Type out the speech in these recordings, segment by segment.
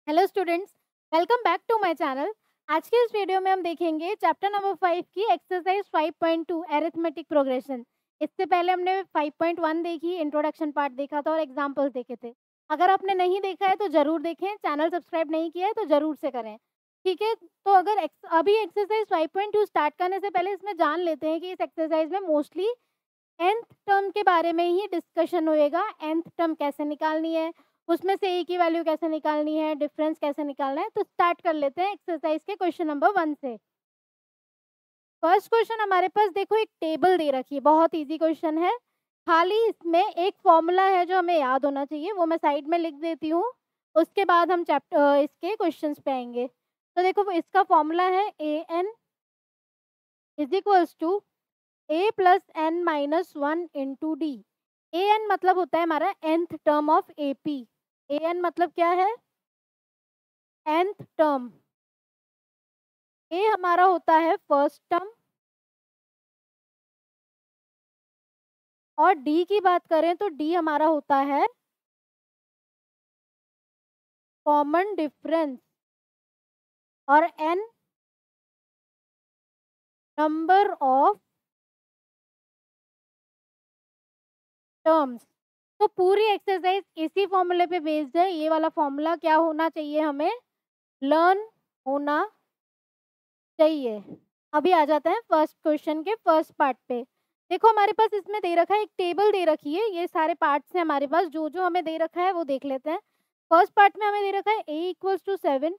Hello students, welcome back to my channel. आज के इस वीडियो में हम देखेंगे चैप्टर नंबर 5 की एक्सरसाइज 5.2 एरिथमेटिक प्रोग्रेशन। इससे पहले हमने 5.1 देखी, इंट्रोडक्शन पार्ट देखा था और एग्जांपल्स देखे थे। अगर आपने नहीं देखा है तो ज़रूर देखें, चैनल सब्सक्राइब नहीं किया है तो ज़रूर से करें। ठीक है, तो अगर अभी एक्सरसाइज 5.2 स्टार्ट करने से पहले इसमें जान लेते हैं कि इस एक्सरसाइज में मोस्टली nth टर्म के बारे में ही डिस्कशन होएगा। nth टर्म कैसे निकालनी है, उसमें से ए की वैल्यू कैसे निकालनी है, डिफरेंस कैसे निकालना है। तो स्टार्ट कर लेते हैं एक्सरसाइज के क्वेश्चन नंबर 1 से। फर्स्ट क्वेश्चन हमारे पास देखो, एक टेबल दे रखी है, बहुत इजी क्वेश्चन है। खाली इसमें एक फॉर्मूला है जो हमें याद होना चाहिए, वो मैं साइड में लिख देती हूँ। उसके बाद हम चैप्टर इसके क्वेश्चंस पे आएंगे। तो देखो इसका फॉर्मूला है A N is equals to A plus N minus one into D. A N मतलब होता है हमारा nth term of A P. A N मतलब क्या है? nth term. ए हमारा होता है फर्स्ट टर्म, और डी की बात करें तो डी हमारा होता है कॉमन डिफरेंस, और एन नंबर ऑफ टर्म्स। तो पूरी एक्सरसाइज इसी फॉर्मूले पे बेस्ड है। ये वाला फॉर्मूला क्या होना चाहिए, हमें लर्न होना चाहिए। अभी आ जाते हैं फर्स्ट क्वेश्चन के फर्स्ट पार्ट पे। देखो हमारे पास इसमें दे रखा है, एक टेबल दे रखी है, ये सारे पार्ट्स हैं हमारे पास। जो जो हमें दे रखा है वो देख लेते हैं। फर्स्ट पार्ट में हमें दे रखा है a equals to 7,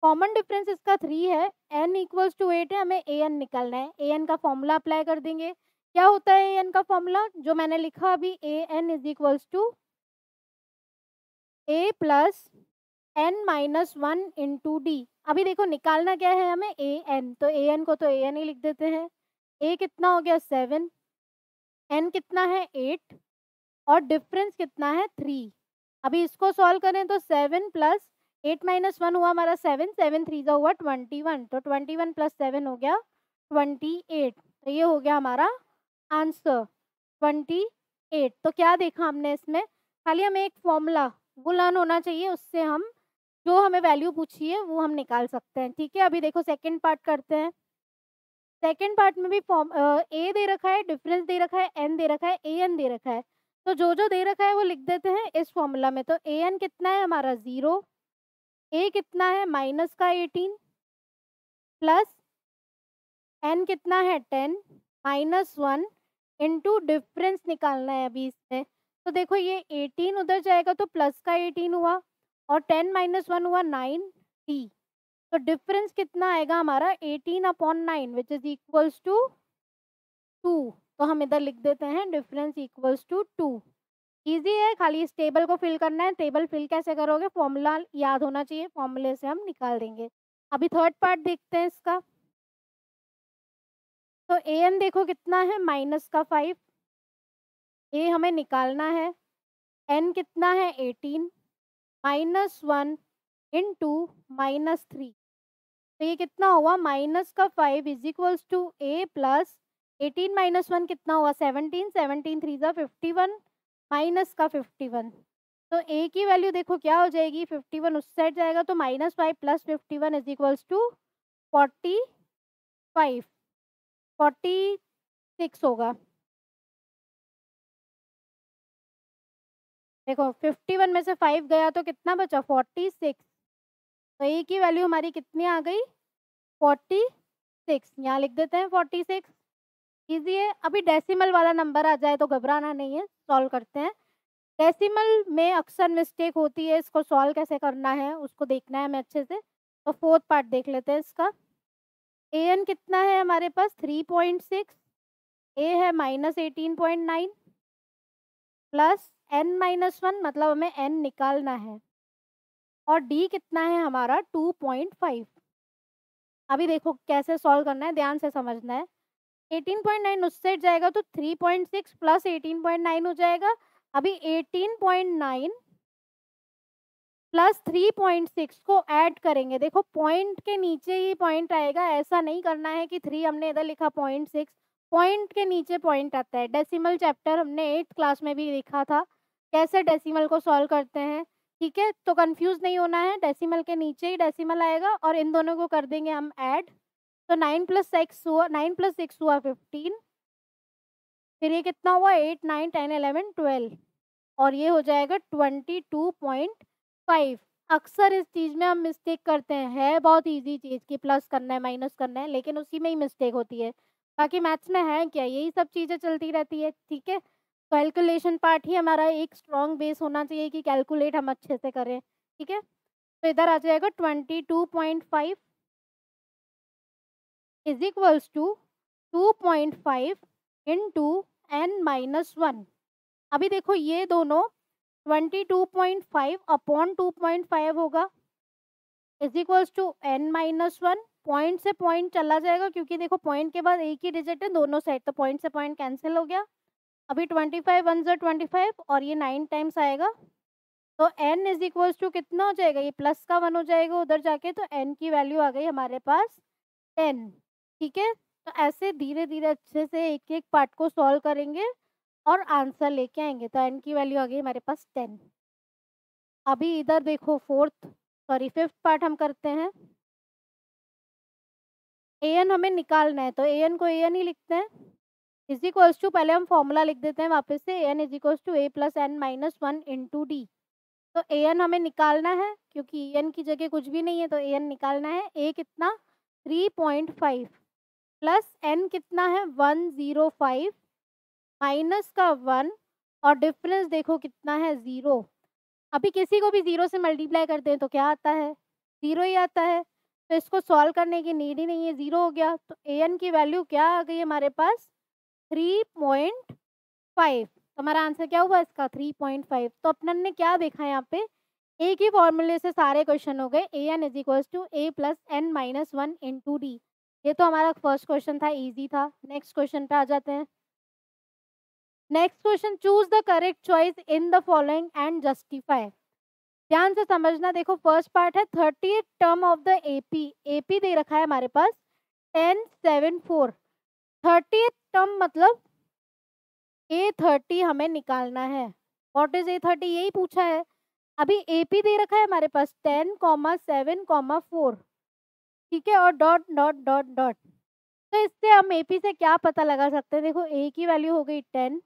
common difference इसका 3 है, n इक्वल्स टू 8 है, हमें a n निकालना है। a n का फॉर्मूला अप्लाई कर देंगे। क्या होता है a n का फॉर्मूला, जो मैंने लिखा अभी, a n is equals to a plus n minus one into D. अभी देखो निकालना क्या है हमें, ए एन, तो ए एन को तो ए एन ही लिख देते हैं। ए कितना हो गया 7, एन कितना है 8, और डिफरेंस कितना है 3। अभी इसको सॉल्व करें तो 7 प्लस 8 माइनस वन हुआ हमारा 7, 7 3 जा हुआ 21, तो 21 प्लस 7 हो गया 28। तो ये हो गया हमारा आंसर 28। तो क्या देखा हमने इसमें, खाली हमें एक फॉर्मूला वो लर्न होना चाहिए, उससे हम जो हमें वैल्यू पूछी है वो हम निकाल सकते हैं। ठीक है, अभी देखो सेकंड पार्ट करते हैं। सेकंड पार्ट में भी फॉर्म ए दे रखा है, डिफरेंस दे रखा है, एन दे रखा है, ए एन दे रखा है। तो जो जो दे रखा है वो लिख देते हैं इस फॉर्मूला में। तो ए एन कितना है हमारा 0, ए कितना है माइनस का 18, प्लस एन कितना है 10 माइनस वन, इंटू डिफरेंस निकालना है अभी इसमें। तो देखो ये 18 उधर जाएगा तो प्लस का 18 हुआ, और 10 माइनस वन हुआ 9 टी। तो डिफरेंस कितना आएगा हमारा 18/9 विच इज इक्वल्स टू 2। तो हम इधर लिख देते हैं डिफरेंस इक्वल्स टू 2। इजी है, खाली इस टेबल को फिल करना है। टेबल फिल कैसे करोगे, फॉर्मूला याद होना चाहिए, फॉर्मूले से हम निकाल देंगे। अभी थर्ड पार्ट देखते हैं इसका। तो ए एन देखो कितना है माइनस का 5, ए हमें निकालना है, एन कितना है 18 माइनस वन इंटू -3। तो ये कितना हुआ माइनस का 5 is equals to A plus 18 minus one कितना हुआ 17, 17 3 जा 51, माइनस का 51। तो ए की वैल्यू देखो क्या हो जाएगी, 51 उस साइड जाएगा तो -5 प्लस 51 इज इक्वल्स टू 45, 46 होगा। देखो 51 में से 5 गया तो कितना बचा 46। तो ए की वैल्यू हमारी कितनी आ गई 46। यहाँ लिख देते हैं 46। ईजी है। अभी डेसिमल वाला नंबर आ जाए तो घबराना नहीं है, सॉल्व करते हैं। डेसिमल में अक्सर मिस्टेक होती है, इसको सॉल्व कैसे करना है उसको देखना है हमें अच्छे से। तो फोर्थ पार्ट देख लेते हैं इसका। ए एन कितना है हमारे पास 3.6, ए है -18.9, प्लस एन माइनस वन मतलब हमें एन निकालना है, और डी कितना है हमारा 2.5। अभी देखो कैसे सॉल्व करना है, ध्यान से समझना है। 18.9 उस साइड जाएगा तो 3.6 प्लस 18.9 हो जाएगा। अभी 18.9 प्लस 3.6 को ऐड करेंगे। देखो पॉइंट के नीचे ही पॉइंट आएगा, ऐसा नहीं करना है कि 3 हमने इधर लिखा 0.6, पॉइंट के नीचे पॉइंट आता है। डेसिमल चैप्टर हमने 8th क्लास में भी लिखा था, कैसे डेसिमल को सॉल्व करते हैं। ठीक है, तो कंफ्यूज नहीं होना है, डेसिमल के नीचे ही डेसिमल आएगा और इन दोनों को कर देंगे हम ऐड। तो 9 + 6 हुआ 9 + 6 हुआ 15, फिर ये कितना हुआ 8 9 10 11 12 और ये हो जाएगा 22.5। अक्सर इस चीज़ में हम मिस्टेक करते हैं, है बहुत ईज़ी चीज़ कि प्लस करना है, माइनस करना है, लेकिन उसी में ही मिस्टेक होती है। बाकी मैथ्स में है क्या, यही सब चीज़ें चलती रहती है, ठीक है? कैलकुलेशन पार्ट ही हमारा एक स्ट्रॉन्ग बेस होना चाहिए कि कैलकुलेट हम अच्छे से करें, ठीक है? तो इधर आ जाएगा 22.5 is equals to 2.5 into n-1। अभी देखो ये दोनों 22.5 अपॉन 2.5 होगा is equals to n-1। Point से पॉइंट चला जाएगा क्योंकि देखो पॉइंट के बाद एक ही डिजिट है दोनों साइड, तो पॉइंट से पॉइंट कैंसिल हो गया। अभी 25 1 ज़ा 25 और ये 9 टाइम्स आएगा, तो n इज इक्वल्स टू कितना हो जाएगा, ये प्लस का 1 हो जाएगा उधर जाके, तो n की वैल्यू आ गई हमारे पास 10। ठीक है, तो ऐसे धीरे धीरे अच्छे से एक एक पार्ट को सॉल्व करेंगे और आंसर लेके आएंगे। तो n की वैल्यू आ गई हमारे पास 10। अभी इधर देखो फिफ्थ पार्ट हम करते हैं। an हमें निकालना है, तो an को an ही लिखते हैं इज इक्वल्स टू, पहले हम फॉर्मूला लिख देते हैं वापस से, an is equals to a plus n-1 into D. तो an हमें निकालना है क्योंकि en की जगह कुछ भी नहीं है, तो an निकालना है। a कितना 3.5 प्लस n कितना है 105 माइनस का 1 और डिफरेंस देखो कितना है 0। अभी किसी को भी 0 से मल्टीप्लाई करते हैं तो क्या आता है, 0 ही आता है। तो इसको सॉल्व करने की नीड ही नहीं है, 0 हो गया। तो an की वैल्यू क्या आ गई हमारे पास 3.5। तो हमारा आंसर क्या हुआ इसका 3.5। तो अपन ने क्या देखा यहाँ पे, एक ही फॉर्मूले से सारे क्वेश्चन हो गए। an is equals to a plus n-1 into D. ये तो हमारा फर्स्ट क्वेश्चन था, इजी था। नेक्स्ट क्वेश्चन पे आ जाते हैं। Next question, choose the correct choice in the following and justify. ध्यान से समझना, देखो फर्स्ट पार्ट है 30th term of the AP. AP दे रखा है हमारे पास 1074। 30th टर्म मतलब A30 हमें निकालना है। व्हाट इज A30 यही पूछा है। अभी एपी दे रखा है हमारे पास 10,7,4, ठीक है, और डॉट डॉट डॉट डॉट। तो इससे हम एपी से क्या पता लगा सकते हैं, देखो ए की वैल्यू हो गई 10,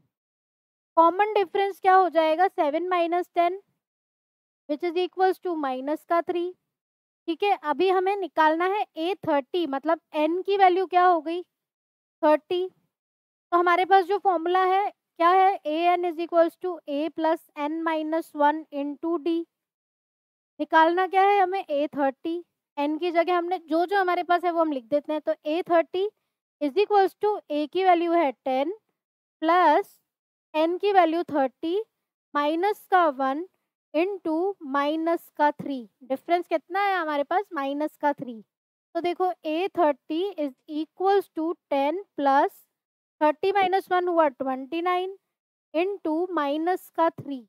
कॉमन डिफरेंस क्या हो जाएगा 7 minus 10 which is equals to minus का 3। ठीक है, अभी हमें निकालना है A30 मतलब n की वैल्यू क्या हो गई 30। तो हमारे पास जो फॉर्मूला है क्या है, an is equals to a plus n-1 into D. निकालना क्या है हमें A30, n की जगह हमने जो जो हमारे पास है वो हम लिख देते हैं। तो A30 is equals to a की वैल्यू है 10 प्लस n की वैल्यू 30 माइनस का 1 इंटू माइनस का 3। डिफरेंस कितना है हमारे पास माइनस का 3। तो देखो A30 is equals to 10 plus 30 minus 1 हुआ 29 इंटू माइनस का 3।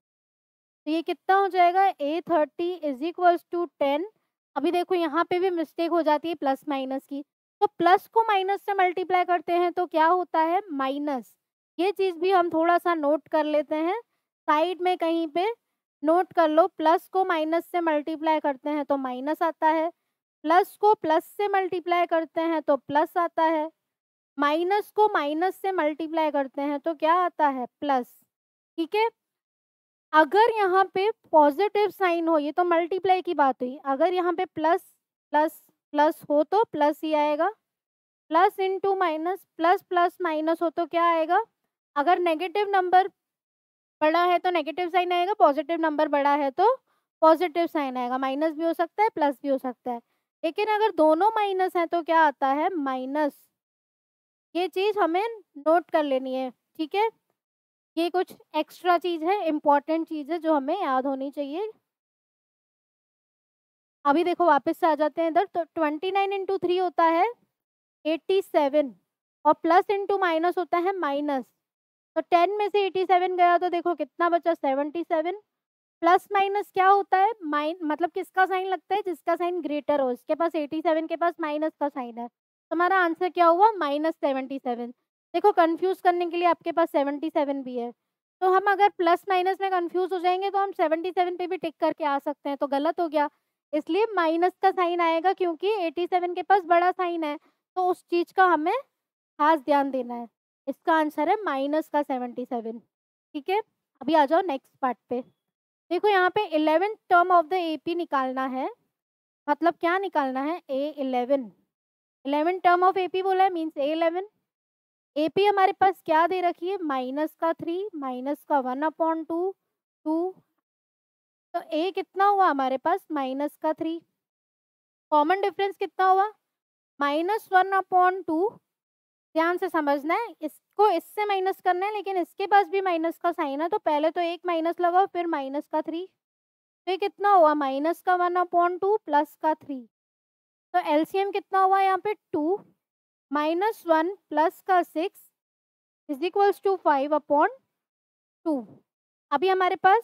तो ये कितना हो जाएगा A30 इज इक्वल्स टू 10। अभी देखो यहाँ पे भी मिस्टेक हो जाती है प्लस माइनस की, तो प्लस को माइनस से मल्टीप्लाई करते हैं तो क्या होता है माइनस। ये चीज़ भी हम थोड़ा सा नोट कर लेते हैं, साइड में कहीं पे नोट कर लो। प्लस को माइनस से मल्टीप्लाई करते हैं तो माइनस आता है, प्लस को प्लस से मल्टीप्लाई करते हैं तो प्लस आता है, माइनस को माइनस से मल्टीप्लाई करते हैं तो क्या आता है प्लस। ठीक है, अगर यहाँ पे पॉजिटिव साइन हो, ये तो मल्टीप्लाई की बात हुई, अगर यहाँ पे प्लस प्लस प्लस हो तो प्लस ही आएगा, plus into minus plus plus minus हो तो क्या आएगा। अगर नेगेटिव नंबर बड़ा है तो नेगेटिव साइन आएगा, पॉजिटिव नंबर बड़ा है तो पॉजिटिव साइन आएगा। माइनस भी हो सकता है प्लस भी हो सकता है, लेकिन अगर दोनों माइनस है तो क्या आता है माइनस। ये चीज़ हमें नोट कर लेनी है, ठीक है। ये कुछ एक्स्ट्रा चीज़ है, इम्पॉर्टेंट चीज़ है जो हमें याद होनी चाहिए। अभी देखो वापस से आ जाते हैं इधर, तो 29 इंटू 3 होता है 87 और प्लस इंटू माइनस होता है माइनस। तो 10 में से 87 गया तो देखो कितना बचा 77। प्लस माइनस क्या होता है मतलब किसका साइन लगता है, जिसका साइन ग्रेटर हो। इसके पास 87 के पास माइनस का साइन है, तो हमारा आंसर क्या हुआ -77। देखो कंफ्यूज करने के लिए आपके पास 77 भी है, तो हम अगर प्लस माइनस में कंफ्यूज हो जाएंगे तो हम 77 पे भी टिक करके आ सकते हैं, तो गलत हो गया। इसलिए माइनस का साइन आएगा क्योंकि 87 के पास बड़ा साइन है, तो उस चीज का हमें खास ध्यान देना है। इसका आंसर है माइनस का 77। ठीक है, अभी आ जाओ नेक्स्ट पार्ट पे। देखो यहाँ पे 11th term of the AP निकालना है। मतलब क्या निकालना है? A11। 11 टर्म ऑफ एपी बोला है, मीन्स A11। एपी हमारे पास क्या दे रखी है? माइनस का 3, माइनस का 1/2, 2। तो ए कितना हुआ हमारे पास? माइनस का 3। कॉमन डिफरेंस कितना हुआ? -1/2। ध्यान से समझना है, इसको इससे माइनस करना है, लेकिन इसके पास भी माइनस का साइन है, तो पहले तो एक माइनस लगाओ, फिर माइनस का 3। तो ये कितना हुआ? माइनस का 1/2 प्लस का 3। तो एलसीएम कितना हुआ यहाँ पे? 2 -1 प्लस का 6 इज इक्वल्स टू 5/2। अभी हमारे पास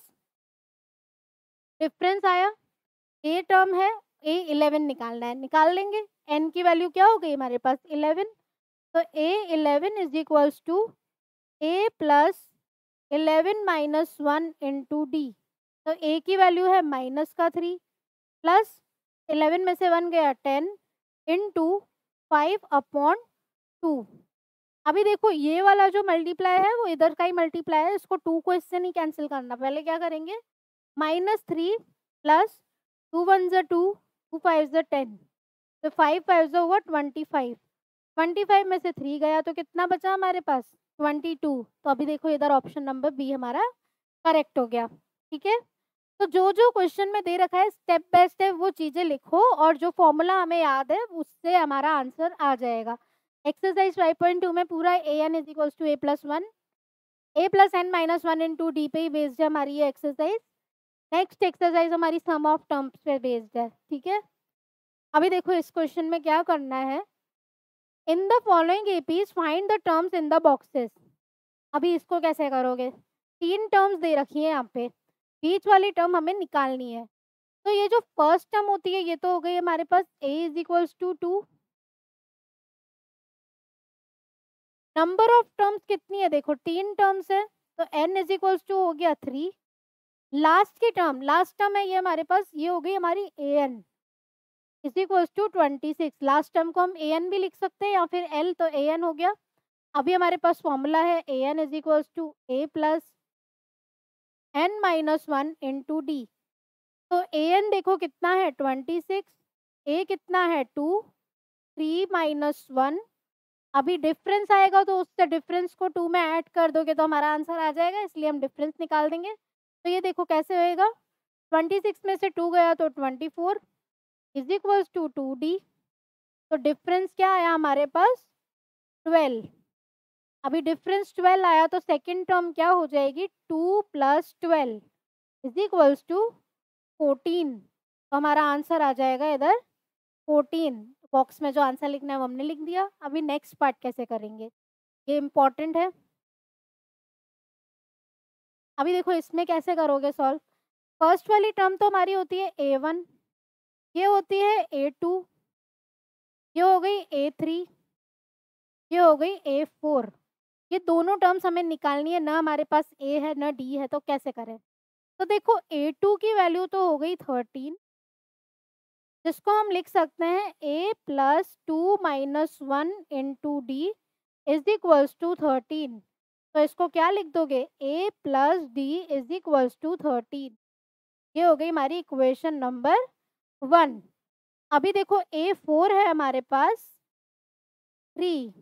डिफरेंस आया, ए टर्म है, A11 निकालना है, निकाल लेंगे। n की वैल्यू क्या हो गई हमारे पास? 11। तो A11 is equals to A plus 11 minus 1 into D. तो A की वैल्यू है माइनस का 3 प्लस 11 में से 1 गया 10 इंटू 5/2। अभी देखो ये वाला जो मल्टीप्लाई है वो इधर का ही मल्टीप्लाई है, इसको 2 को इससे नहीं कैंसिल करना। पहले क्या करेंगे? -3 प्लस 2 1 ज़ा 2, 2 5 ज़ा 10, तो 5 5 ज़ा हुआ 25। 25 में से 3 गया तो कितना बचा हमारे पास? 22। तो अभी देखो इधर ऑप्शन नंबर बी हमारा करेक्ट हो गया। ठीक है, तो जो जो क्वेश्चन में दे रखा है स्टेप बाय स्टेप वो चीजें लिखो, और जो फॉर्मूला हमें याद है उससे हमारा आंसर आ जाएगा। एक्सरसाइज 5.2 में पूरा an is equals to a+1, a+n-1 into D पे ही बेस्ड है हमारी ये एक्सरसाइज। नेक्स्ट एक्सरसाइज हमारी सम ऑफ टर्म्स पे बेस्ड है। ठीक है, अभी देखो इस क्वेश्चन में क्या करना है। इन the following APs find the terms in the boxes. अभी इसको कैसे करोगे? 3 टर्म्स दे रखी है यहाँ पे, बीच वाली टर्म हमें निकालनी है। तो ये जो फर्स्ट टर्म होती है ये तो हो गई हमारे पास a is equals to 2। Number of terms कितनी है? देखो 3 टर्म्स है, तो n इज इक्वल्स टू हो गया 3। लास्ट की टर्म, लास्ट टर्म है ये हमारे पास, ये हो गई हमारी an is equals to 26। Last term को हम an भी लिख सकते हैं या फिर l, तो an हो गया। अभी हमारे पास फॉर्मूला है an is equals to a plus n-1 into D. तो an देखो कितना है? 26। a कितना है? 2। 3 माइनस 1। अभी डिफरेंस आएगा तो उससे डिफरेंस को 2 में ऐड कर दोगे तो हमारा आंसर आ जाएगा, इसलिए हम डिफरेंस निकाल देंगे। तो ये देखो कैसे होएगा, 26 में से 2 गया तो 24 इज इक्वल्स टू 2d। तो डिफरेंस क्या आया हमारे पास? 12। अभी डिफरेंस 12 आया तो सेकंड टर्म क्या हो जाएगी? 2 प्लस 12 इज इक्वल्स टू 14। तो हमारा आंसर आ जाएगा इधर 14। बॉक्स में जो आंसर लिखना है वो हमने लिख दिया। अभी नेक्स्ट पार्ट कैसे करेंगे, ये इम्पोर्टेंट है। अभी देखो इसमें कैसे करोगे सॉल्व। फर्स्ट वाली टर्म तो हमारी होती है a1, ये होती है a2, ये हो गई a3, ये हो गई a4। ये दोनों टर्म्स हमें निकालनी है, ना हमारे पास a है ना d है, तो कैसे करें? तो देखो a2 की वैल्यू तो हो गई 13, जिसको हम लिख सकते हैं a plus 2 minus 1 into D is equals to 13। तो इसको क्या लिख दोगे? a plus D is equals to 13। ये हो गई हमारी इक्वेशन नंबर 1। अभी देखो a4 है हमारे पास 3,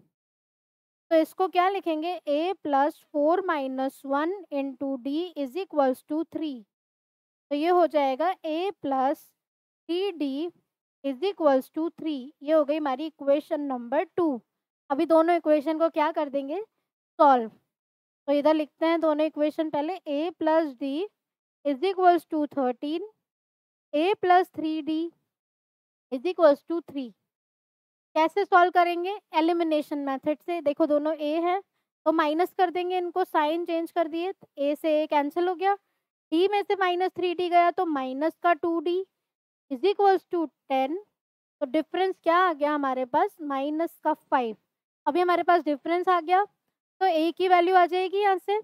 तो इसको क्या लिखेंगे? a plus 4 minus 1 into D is equals to 3। तो ये हो जाएगा a plus 3d is equals to 3। ये हो गई हमारी इक्वेशन नंबर 2। अभी दोनों इक्वेशन को क्या कर देंगे? सॉल्व। तो इधर लिखते हैं दोनों इक्वेशन, पहले a plus D is equals to 13, a plus 3d is equals to 3। कैसे सॉल्व करेंगे? एलिमिनेशन मेथड से। देखो दोनों a है तो माइनस कर देंगे, इनको साइन चेंज कर दिए, a से a कैंसिल हो गया। d में से -3d गया तो माइनस का 2d इज इक्वल्स टू 10। तो डिफरेंस क्या आ गया हमारे पास? माइनस का 5। अभी हमारे पास डिफरेंस आ गया, तो a की वैल्यू आ जाएगी यहाँ से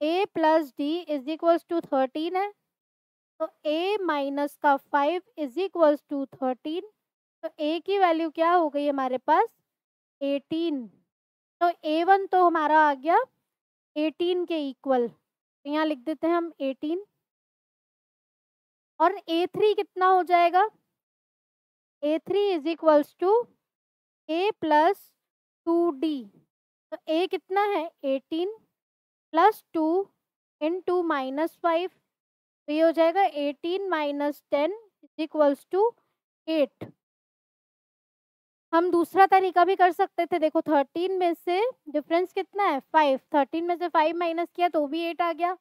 a plus D is equals to 13 है, तो a माइनस का 5 इज इक्वल्स टू 13, तो a की वैल्यू क्या हो गई हमारे पास 18। तो a1 तो हमारा आ गया 18 के इक्वल, तो यहाँ लिख देते हैं हम 18। और a3 कितना हो जाएगा, a3 is equals to a plus 2d, तो a कितना है 18 प्लस 2 इंटू माइनस 5, तो ये हो जाएगा 18 माइनस 10 इज इक्वल्स टू 8। हम दूसरा तरीका भी कर सकते थे, देखो 13 में से डिफरेंस कितना है 5, 13 में से 5 माइनस किया तो भी 8 आ गया।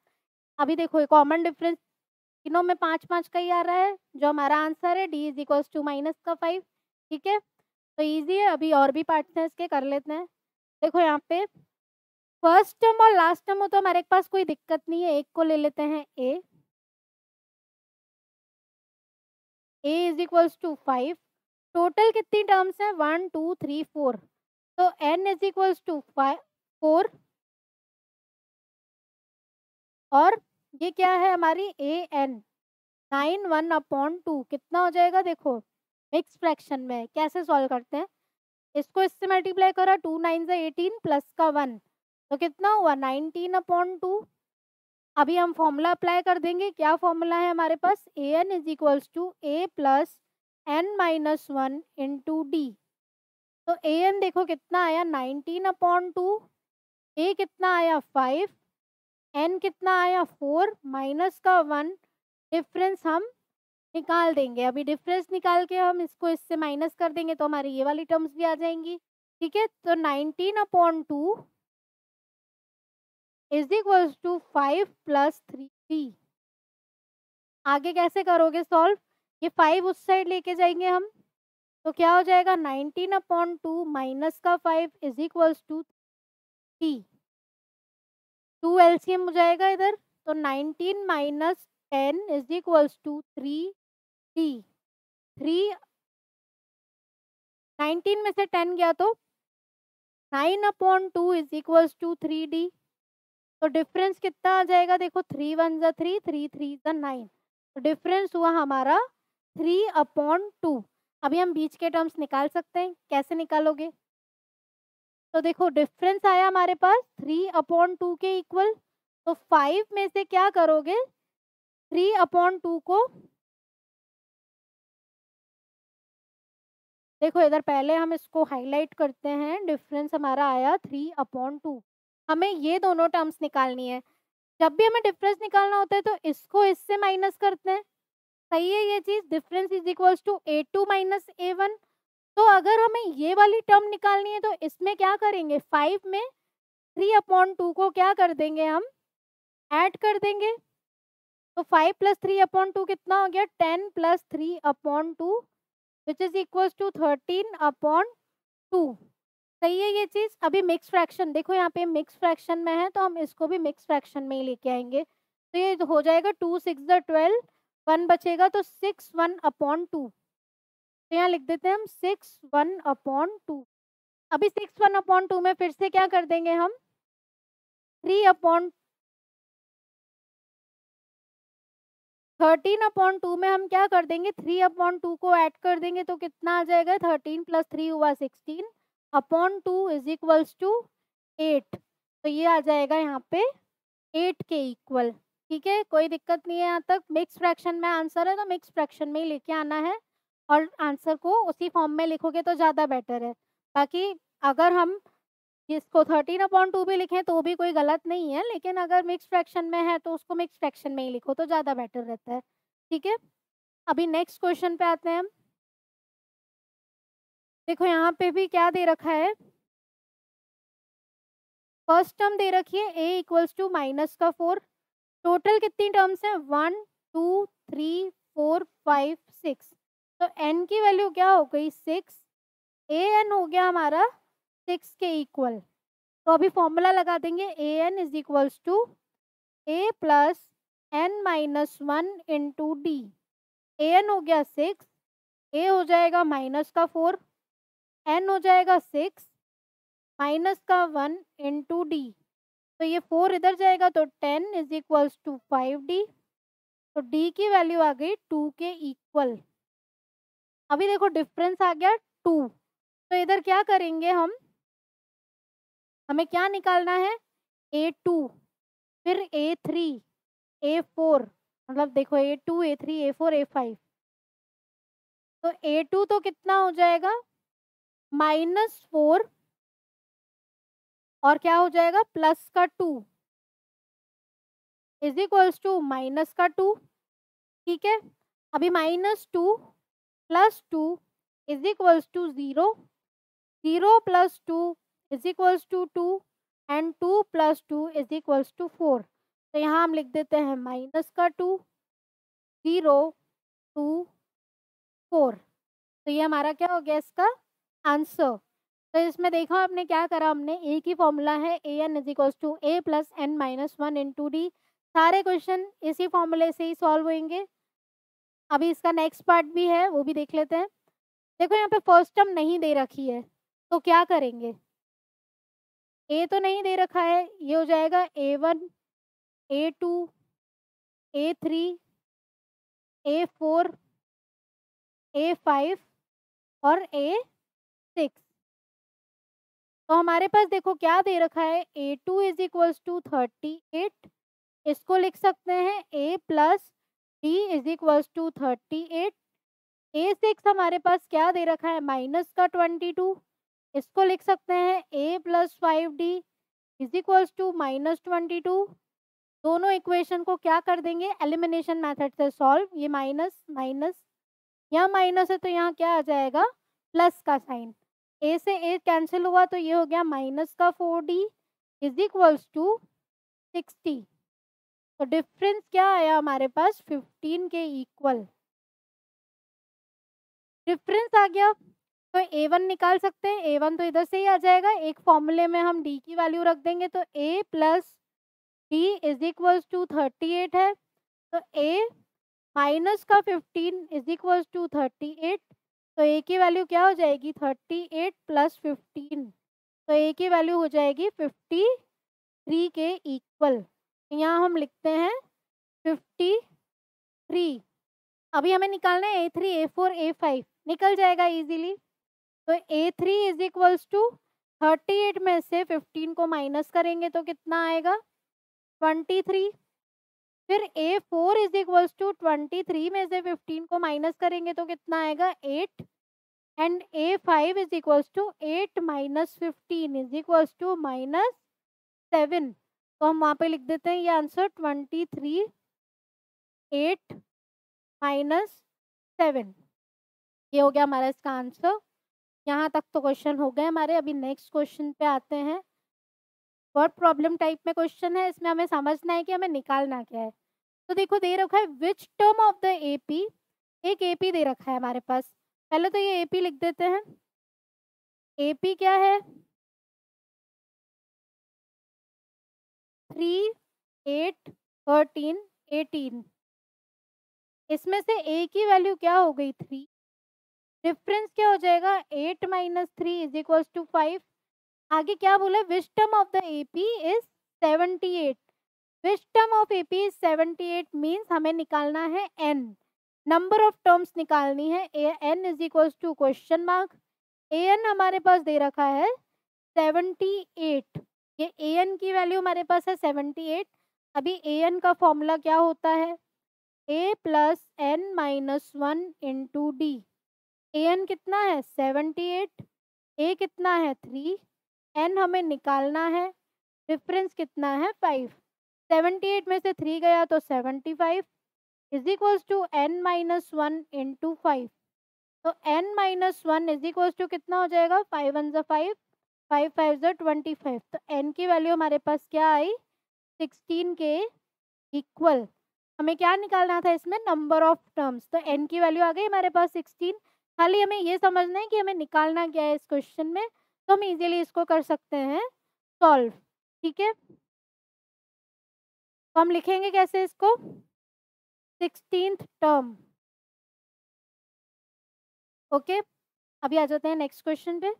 अभी देखो कॉमन डिफरेंस तीनों में 5 5 का ही आ रहा है, जो हमारा आंसर है d is equals to minus का 5। ठीक है, तो ईजी है। अभी और भी पार्ट्स हैं इसके, कर लेते हैं। देखो यहाँ पे फर्स्ट टर्म और लास्ट टर्म हो तो हमारे पास कोई दिक्कत नहीं है, एक को ले लेते हैं a is equals to 5। Total कितनी टर्म्स हैं 1 2 3 4, तो n इज इक्वल्स टू 4, और ये क्या है हमारी an 9 1/2 कितना हो जाएगा, देखो मिक्स फ्रैक्शन में है। कैसे सॉल्व करते हैं, इसको इससे मल्टीप्लाई करा 2 9 से 18 प्लस का 1, तो कितना हुआ 19/2। अभी हम फॉर्मूला अप्लाई कर देंगे, क्या फॉर्मूला है हमारे पास an is equals to a plus n minus 1 into D. तो an देखो कितना आया 19/2, a कितना आया 5, n कितना आया 4 माइनस का 1, डिफरेंस हम निकाल देंगे। अभी डिफरेंस निकाल के हम इसको इससे माइनस कर देंगे तो हमारी ये वाली टर्म्स भी आ जाएंगी। ठीक है, तो 19/2 इज इक्वल्स टू 5 प्लस 3। आगे कैसे करोगे सॉल्व, ये 5 उस साइड लेके जाएंगे हम, तो क्या हो जाएगा 19/2 माइनस का 5 इज इक्वल्स टू 3। 2 एलसीएम हो जाएगा इधर, तो 19 minus 10 is equals to 3d। 3 19 में से 10 गया तो 9/2 इज इक्वल्स टू 3d, तो डिफरेंस कितना आ जाएगा, देखो 3 1 जा 3, 3 3 जा 9, तो डिफरेंस हुआ हमारा 3/2। अभी हम बीच के टर्म्स निकाल सकते हैं, कैसे निकालोगे, तो देखो डिफरेंस आया हमारे पास 3/2 के इक्वल, तो 5 में से क्या करोगे 3/2 को, देखो इधर पहले हम इसको हाईलाइट करते हैं, डिफरेंस हमारा आया 3/2। हमें ये दोनों टर्म्स निकालनी है। जब भी हमें डिफरेंस निकालना होता है तो इसको इससे माइनस करते हैं, सही है ये चीज, difference is equals to a2 minus a1। तो अगर हमें ये वाली टर्म निकालनी है तो इसमें क्या करेंगे 5 में 3/2 को क्या कर देंगे हम ऐड कर देंगे, तो 5 प्लस 3/2 कितना हो गया 10 plus 3/2 which is equals to 13/2। सही है ये चीज। अभी मिक्स फ्रैक्शन देखो, यहाँ पे मिक्स फ्रैक्शन में है तो हम इसको भी मिक्स फ्रैक्शन में ही लेके आएंगे, तो ये हो जाएगा 2 6 12, 1 बचेगा तो 6 1/2, तो यहाँ लिख देते हैं हम 6 1/2। अभी 6 1/2 में फिर से क्या कर देंगे हम 13/2 में हम क्या कर देंगे 3/2 को ऐड कर देंगे, तो कितना आ जाएगा 13 प्लस 3 हुआ 16/2 इज इक्वल्स टू 8, तो ये आ जाएगा यहाँ पे 8 के इक्वल। ठीक है, कोई दिक्कत नहीं है यहाँ तक। मिक्स फ्रैक्शन में आंसर है तो मिक्स फ्रैक्शन में ही लेके आना है, और आंसर को उसी फॉर्म में लिखोगे तो ज़्यादा बेटर है। बाकी अगर हम इसको 13/2 भी लिखें तो भी कोई गलत नहीं है, लेकिन अगर मिक्स फ्रैक्शन में है तो उसको मिक्स फ्रैक्शन में ही लिखो तो ज़्यादा बेटर रहता है। ठीक है, अभी नेक्स्ट क्वेश्चन पे आते हैं हम। देखो यहाँ पे भी क्या दे रखा है, फर्स्ट टर्म दे रखी है a इक्वल्स टू माइनस का 4। टोटल कितनी टर्म्स हैं 1 2 3 4 5 6, तो n की वैल्यू क्या हो गई 6, an हो गया हमारा 6 के इक्वल। तो अभी फॉर्मूला लगा देंगे an is equals to a plus n minus 1 into D. an हो गया 6, a हो जाएगा माइनस का 4, n हो जाएगा 6 माइनस का 1 इंटू डी। तो ये 4 इधर जाएगा तो 10 इज इक्वल्स टू 5D। तो D की वैल्यू आ गई 2 के इक्वल। अभी देखो डिफरेंस आ गया 2। तो इधर क्या करेंगे हम, हमें क्या निकालना है, A2 फिर A3 A4, मतलब देखो A2 A3 A4 A5। तो A2 तो कितना हो जाएगा -4 और क्या हो जाएगा प्लस का 2 इज इक्वल्स टू माइनस का 2। ठीक है, अभी -2 plus 2 is equals to 0। 0 plus 2 is equals to 2 and 2 plus 2 is equals to 4। तो यहाँ हम लिख देते हैं माइनस का 2 0 2 4। तो ये हमारा क्या हो गया इसका आंसर। तो इसमें देखो आपने क्या करा, हमने एक ही फॉर्मूला है A N is equals to A plus N minus one into D. सारे क्वेश्चन इसी फॉर्मूले से ही सॉल्व होंगे। अभी इसका नेक्स्ट पार्ट भी है, वो भी देख लेते हैं। देखो यहाँ पे फर्स्ट टर्म नहीं दे रखी है, तो क्या करेंगे, ए तो नहीं दे रखा है, ये हो जाएगा A1 A2 A3 A4 A5 और A6। तो हमारे पास देखो क्या दे रखा है, A2 इज इक्वल्स टू 38। इसको लिख सकते हैं A plus D is equals to 38। A6 हमारे पास क्या दे रखा है माइनस का 22। इसको लिख सकते हैं A plus 5D is equals to -22। दोनों इक्वेशन को क्या कर देंगे, एलिमिनेशन मेथड से सॉल्व। ये माइनस माइनस, यहाँ माइनस है तो यहाँ क्या आ जाएगा प्लस का साइन। ए से ए कैंसिल हुआ तो ये हो गया माइनस का 4D इज इक्वल्स टू 60। तो डिफरेंस क्या आया हमारे पास 15 के इक्वल। डिफरेंस आ गया तो A1 निकाल सकते हैं, A1 तो इधर से ही आ जाएगा। एक फॉर्मूले में हम D की वैल्यू रख देंगे तो A plus D is equals to 38 है। तो A माइनस का 15 इज इक्वल्स टू 38। तो A की वैल्यू क्या हो जाएगी 38 प्लस 15। तो A की वैल्यू हो जाएगी 53 के इक्वल। यहाँ हम लिखते हैं 53। अभी हमें निकालना है A3 A4 A5, निकल जाएगा इजीली। तो A3 इज इक्वल्स टू 38 में से 15 को माइनस करेंगे तो कितना आएगा 23। फिर A4 इज इक्वल्स टू 23 में से 15 को माइनस करेंगे तो कितना आएगा 8। And A5 is equals to 8 minus 15 is equals to -7। तो हम वहाँ पे लिख देते हैं ये आंसर 23 8 -7। ये हो गया हमारा इसका आंसर। यहाँ तक तो क्वेश्चन हो गए हमारे। अभी नेक्स्ट क्वेश्चन पे आते हैं। वर्ड प्रॉब्लम टाइप में क्वेश्चन है, इसमें हमें समझना है कि हमें निकालना क्या है। तो देखो दे रखा है विच टर्म ऑफ द एपी, एक एपी दे रखा है हमारे पास। पहले तो ये एपी लिख देते हैं। एपी क्या है 3 8 13 18। इसमें से ए की वैल्यू क्या हो गई 3। डिफरेंस क्या हो जाएगा 8 माइनस 3 इज इक्वल्स टू 5। आगे क्या बोला which term of the AP is 78। Which term of AP is 78 means हमें निकालना है एन, नंबर ऑफ टर्म्स निकालनी है। N is equals to question mark. A n हमारे पास दे रखा है 78। ये ए एन की वैल्यू हमारे पास है 78। अभी ए एन का फॉर्मूला क्या होता है A plus N minus one into D. A N कितना है 78, ए कितना है 3, एन हमें निकालना है। डिफरेंस कितना है 5। 78 में से 3 गया तो 75 is equals to N minus one into 5। तो n minus one is equals to कितना हो जाएगा 5 वन ज़ा 5 5 5 ज़ा 25। तो एन की वैल्यू हमारे पास क्या आई 16 के इक्वल। हमें क्या निकालना था इसमें नंबर ऑफ टर्म्स। तो एन की वैल्यू आ गई हमारे पास 16। खाली हमें ये समझना है कि हमें निकालना क्या है इस क्वेश्चन में, तो हम इजीली इसको कर सकते हैं सॉल्व। ठीक है, तो हम लिखेंगे कैसे इसको 16th टर्म। ओके, अभी आ जाते हैं नेक्स्ट क्वेश्चन पे।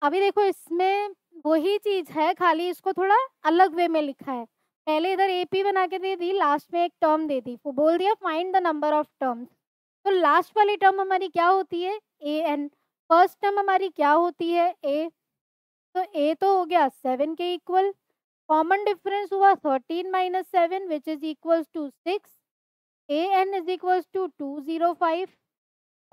अभी देखो इसमें वही चीज़ है, खाली इसको थोड़ा अलग वे में लिखा है। पहले इधर एपी बना के दे दी, लास्ट में एक टर्म दे दी, वो बोल दिया find the number of terms. तो लास्ट वाली टर्म हमारी क्या होती है? A N. फर्स्ट टर्म हमारी क्या होती है? ए। तो ए तो हो गया 7 के इक्वल। कॉमन डिफरेंस हुआ 13 minus 7 which is equals to 6। A N is equals to 205।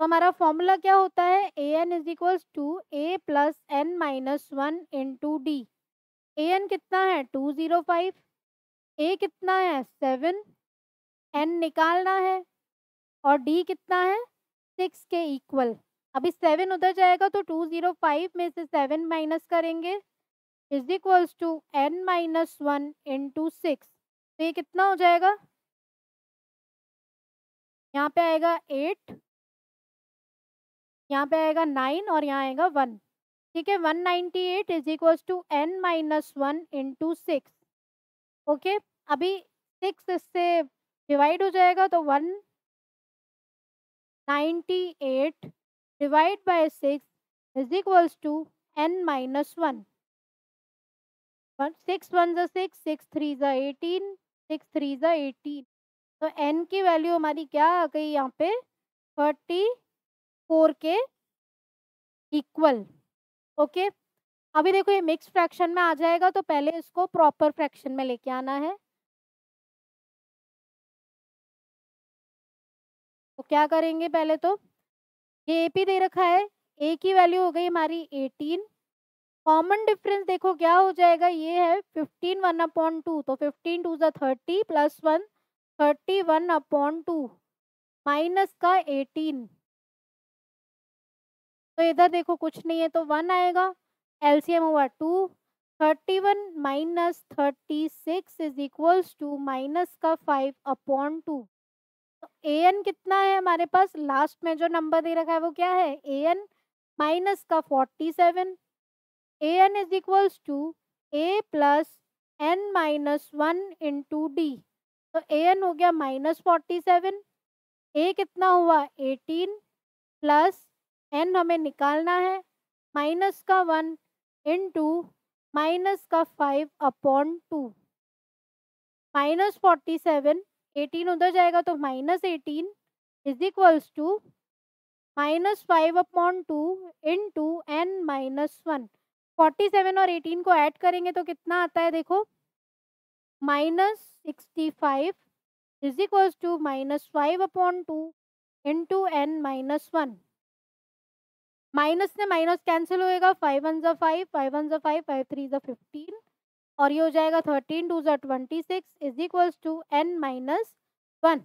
तो हमारा फॉर्मूला क्या होता है? A N is equals to A plus N minus 1 into D. A N कितना है? 205। ए कितना है? 7। एन निकालना है और डी कितना है? 6 के इक्वल। अभी 7 उधर जाएगा तो 205 में से 7 माइनस करेंगे is equals to N minus 1 into 6। तो ये कितना हो जाएगा? यहाँ पे आएगा 8, यहाँ पे आएगा 9 और यहाँ आएगा 1। ठीक है, 198 is equals to N minus 1 into 6। Okay, अभी 6 इससे डिवाइड हो जाएगा तो 198 divide by 6 is equals to n minus 1। 6 1 ज़ा 6, 6 3 ज़ा 18, 6 3 ज़ा 18। तो n की वैल्यू हमारी क्या आ गई यहाँ पे? 34 के इक्वल। ओके, अभी देखो ये मिक्स फ्रैक्शन में आ जाएगा तो पहले इसको प्रॉपर फ्रैक्शन में लेके आना है। तो क्या करेंगे? पहले तो ये एपी दे रखा है, ए की वैल्यू हो गई हमारी 18। कॉमन डिफरेंस देखो क्या हो जाएगा? ये है 15 1/2, तो 15 2 ज़ा 30 प्लस 1 31/2 माइनस का 18। तो इधर देखो कुछ नहीं है तो 1 आएगा। एलसीएम हुआ 2। 31 minus 36 is equals to minus का 5/2। तो ए एन कितना है हमारे पास? लास्ट में जो नंबर दे रखा है वो क्या है? ए एन माइनस का 47। A N is equals to A plus N minus 1 into D. तो ए एन हो गया -47। ए कितना हुआ? 18 प्लस एन हमें निकालना है माइनस का 1 इंटू माइनस का 5/2। -47, 18 उधर जाएगा तो -18 is equals to -5/2 into N minus 1। 47 और 18 को ऐड करेंगे तो कितना आता है? देखो -65 is equals to -5/2 into N minus 1। Minus से माइनस कैंसिल होएगा, 5 1 ज़ा 5, 5 1 ज़ा 5, 5 3 ज़ा 15 और ये हो जाएगा 13 2 ज़ा 26 is equals to N minus 1।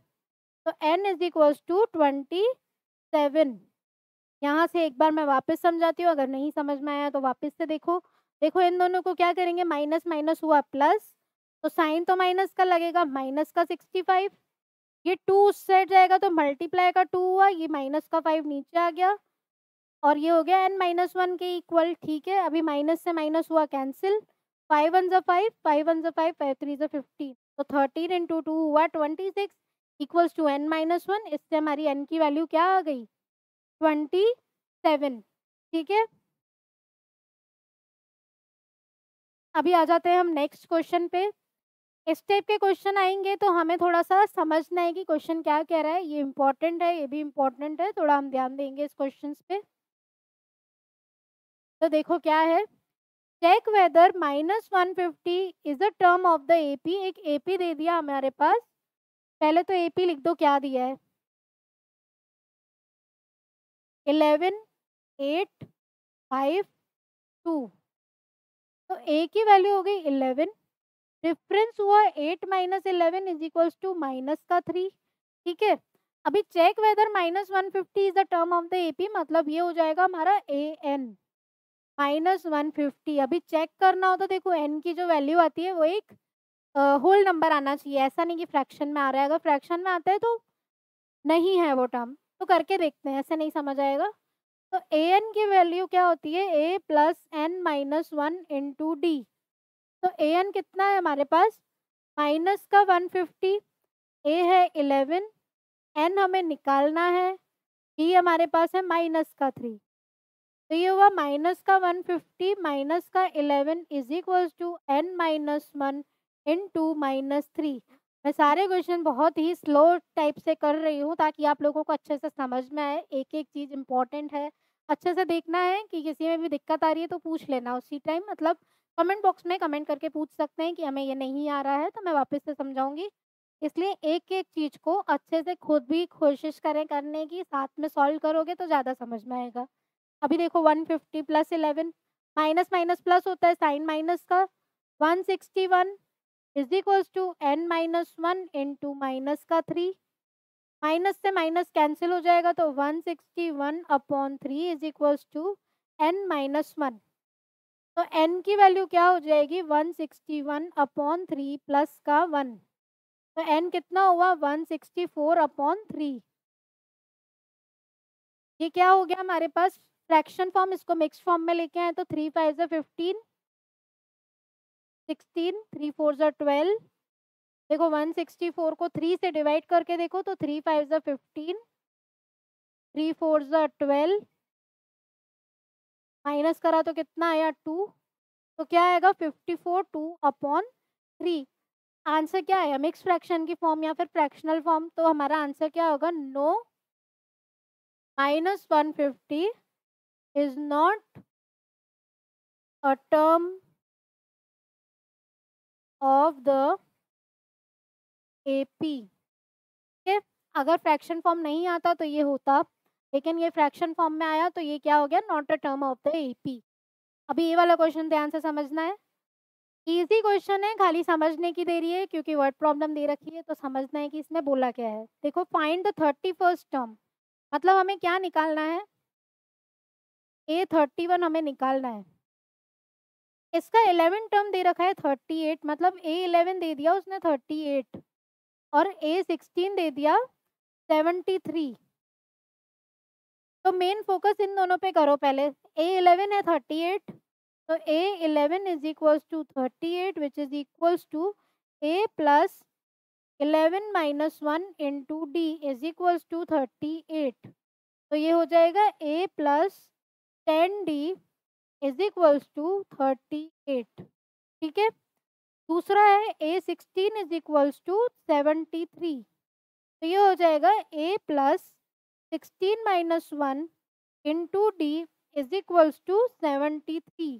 तो एन इज इक्वल्स टू 27। यहाँ से एक बार मैं वापस समझाती हूँ, अगर नहीं समझ में आया तो वापस से देखो। देखो इन दोनों को क्या करेंगे? माइनस माइनस हुआ प्लस, तो साइन तो माइनस का लगेगा, माइनस का 65। ये 2 उस साइड जाएगा तो मल्टीप्लाई का 2 हुआ, ये माइनस का 5 नीचे आ गया और ये हो गया n माइनस 1 के इक्वल। ठीक है, अभी माइनस से माइनस हुआ कैंसिल, 5 1 ज़ा 5, 5 1 ज़ा 5, 5 3 ज़ा 15। तो 13 इंटू 2 हुआ 26 इक्वल्स टू n माइनस 1। इससे हमारी n की वैल्यू क्या आ गई? 27। ठीक है, अभी आ जाते हैं हम नेक्स्ट क्वेश्चन पे। इस टाइप के क्वेश्चन आएंगे तो हमें थोड़ा सा समझना है कि क्वेश्चन क्या कह रहा है। ये इंपॉर्टेंट है, ये भी इंपॉर्टेंट है, थोड़ा हम ध्यान देंगे इस क्वेश्चन पे। तो देखो क्या है? Check whether -150 is a term of the AP. एक एपी दे दिया हमारे पास, पहले तो एपी लिख दो क्या दिया है? 11 8 5 2। तो ए की वैल्यू हो गई 11, डिफरेंस हुआ 8 minus 11 is equals to minus का 3। ठीक है, अभी check whether -150 is the term of the AP, मतलब ये हो जाएगा हमारा ए एन -150। अभी चेक करना हो तो देखो एन की जो वैल्यू आती है वो एक होल नंबर आना चाहिए, ऐसा नहीं कि फ्रैक्शन में आ रहा है। अगर फ्रैक्शन में आता है तो नहीं है वो टर्म, तो करके देखते हैं, ऐसे नहीं समझ आएगा। तो ए एन की वैल्यू क्या होती है? A plus N minus 1 into D. तो ए एन कितना है हमारे पास? माइनस का 150, ए है 11, एन हमें निकालना है, डी हमारे पास है माइनस का 3। तो ये हुआ माइनस का 150 माइनस का 11 is equals to n minus 1 into minus 3। मैं सारे क्वेश्चन बहुत ही स्लो टाइप से कर रही हूँ ताकि आप लोगों को अच्छे से समझ में आए। एक एक चीज़ इम्पॉर्टेंट है, अच्छे से देखना है कि किसी में भी दिक्कत आ रही है तो पूछ लेना उसी टाइम, मतलब कमेंट बॉक्स में कमेंट करके पूछ सकते हैं कि हमें ये नहीं आ रहा है तो मैं वापस से समझाऊंगी। इसलिए एक एक चीज़ को अच्छे से खुद भी कोशिश करें करने की, साथ में सॉल्व करोगे तो ज़्यादा समझ में आएगा। अभी देखो 150 प्लस 11, माइनस माइनस प्लस होता है, साइन माइनस का 161 is equals to n minus 1 into minus का 3। माइनस से माइनस कैंसिल हो जाएगा तो 161 upon 3 is equals to n minus 1। तो n की वैल्यू क्या हो जाएगी 161 अपॉन 3 प्लस का 1। तो n कितना हुआ 164 अपॉन 3। ये क्या हो गया हमारे पास फ्रैक्शन फॉर्म, इसको मिक्स फॉर्म में लेके आए तो 3 5 15 16 3 4 12। देखो 164 को 3 से डिवाइड करके देखो तो 3 5 15 3 4 12, माइनस करा तो कितना आया 2। तो क्या आएगा 54 2 अपॉन 3। आंसर क्या आया मिक्स फ्रैक्शन की फॉर्म या फिर फ्रैक्शनल फॉर्म, तो हमारा आंसर क्या होगा no, minus 150 is not a term of the AP. ठीक, अगर फ्रैक्शन फॉर्म नहीं आता तो ये होता, लेकिन ये फ्रैक्शन फॉर्म में आया तो ये क्या हो गया not a term of the AP. अभी ये वाला क्वेश्चन ध्यान से समझना है, इजी क्वेश्चन है, खाली समझने की देरी है क्योंकि वर्ड प्रॉब्लम दे रखी है तो समझना है कि इसमें बोला क्या है। देखो फाइंड द 31st टर्म, मतलब हमें क्या निकालना है A31 हमें निकालना है। इसका 11 टर्म दे रखा है 38, मतलब A11 दे दिया उसने 38 और A16 दे दिया 73। तो मेन फोकस इन दोनों पे करो पहले। A11 है 38, तो A11 is equals to 38 which is equals to A plus 11 minus 1 into D is equals to 38। तो ये हो जाएगा A plus 10D is equals to 38। ठीक है, दूसरा है A16 इज इक्वल्स टू 73। तो ये हो जाएगा A plus 16 minus 1 into D is equals to 73।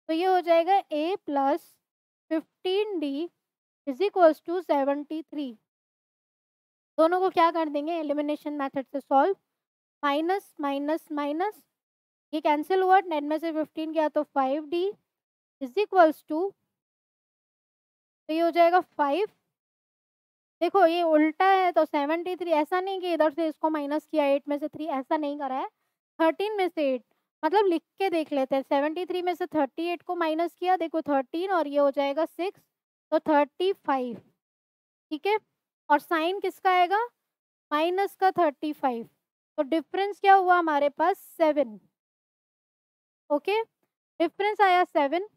तो ये हो जाएगा A plus 15D is equals to 73। दोनों को क्या कर देंगे एलिमिनेशन मेथड से सॉल्व, माइनस माइनस माइनस, ये कैंसिल हुआ, 10 में से 15 गया तो 5D इज इक्वल्स टू, तो ये हो जाएगा 5। देखो ये उल्टा है तो 73, ऐसा नहीं कि इधर से इसको माइनस किया 8 में से 3, ऐसा नहीं करा है, 13 में से 8, मतलब लिख के देख लेते हैं। 73 में से 38 को माइनस किया, देखो 13 और ये हो जाएगा 6, तो 35। ठीक है, और साइन किसका आएगा माइनस का 35, तो डिफरेंस क्या हुआ हमारे पास 7। ओके, डिफरेंस आया 7,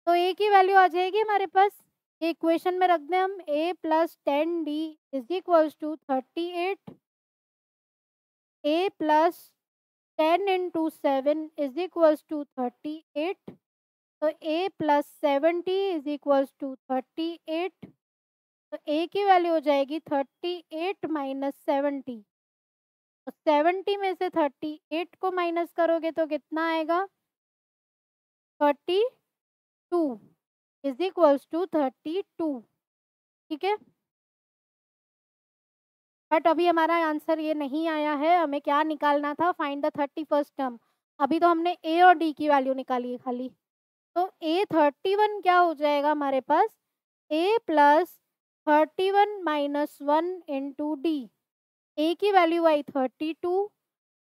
तो ए की वैल्यू आ जाएगी हमारे पास, ये इक्वेशन में रख दें हम, A plus 10D is equals to 38, A plus 10 into 7 is equals to 38, तो A plus 70 is equals to 38। तो A की वैल्यू हो जाएगी 38 माइनस 70। तो 70 में से 38 को माइनस करोगे तो कितना आएगा 32 इज इक्वल्स टू 32। ठीक है, बट अभी हमारा आंसर ये नहीं आया है, हमें क्या निकालना था फाइंड द 31st टर्म। अभी तो हमने ए और डी की वैल्यू निकाली है खाली, तो A31 क्या हो जाएगा हमारे पास A plus 31 minus 1 into D. A की वैल्यू आई 32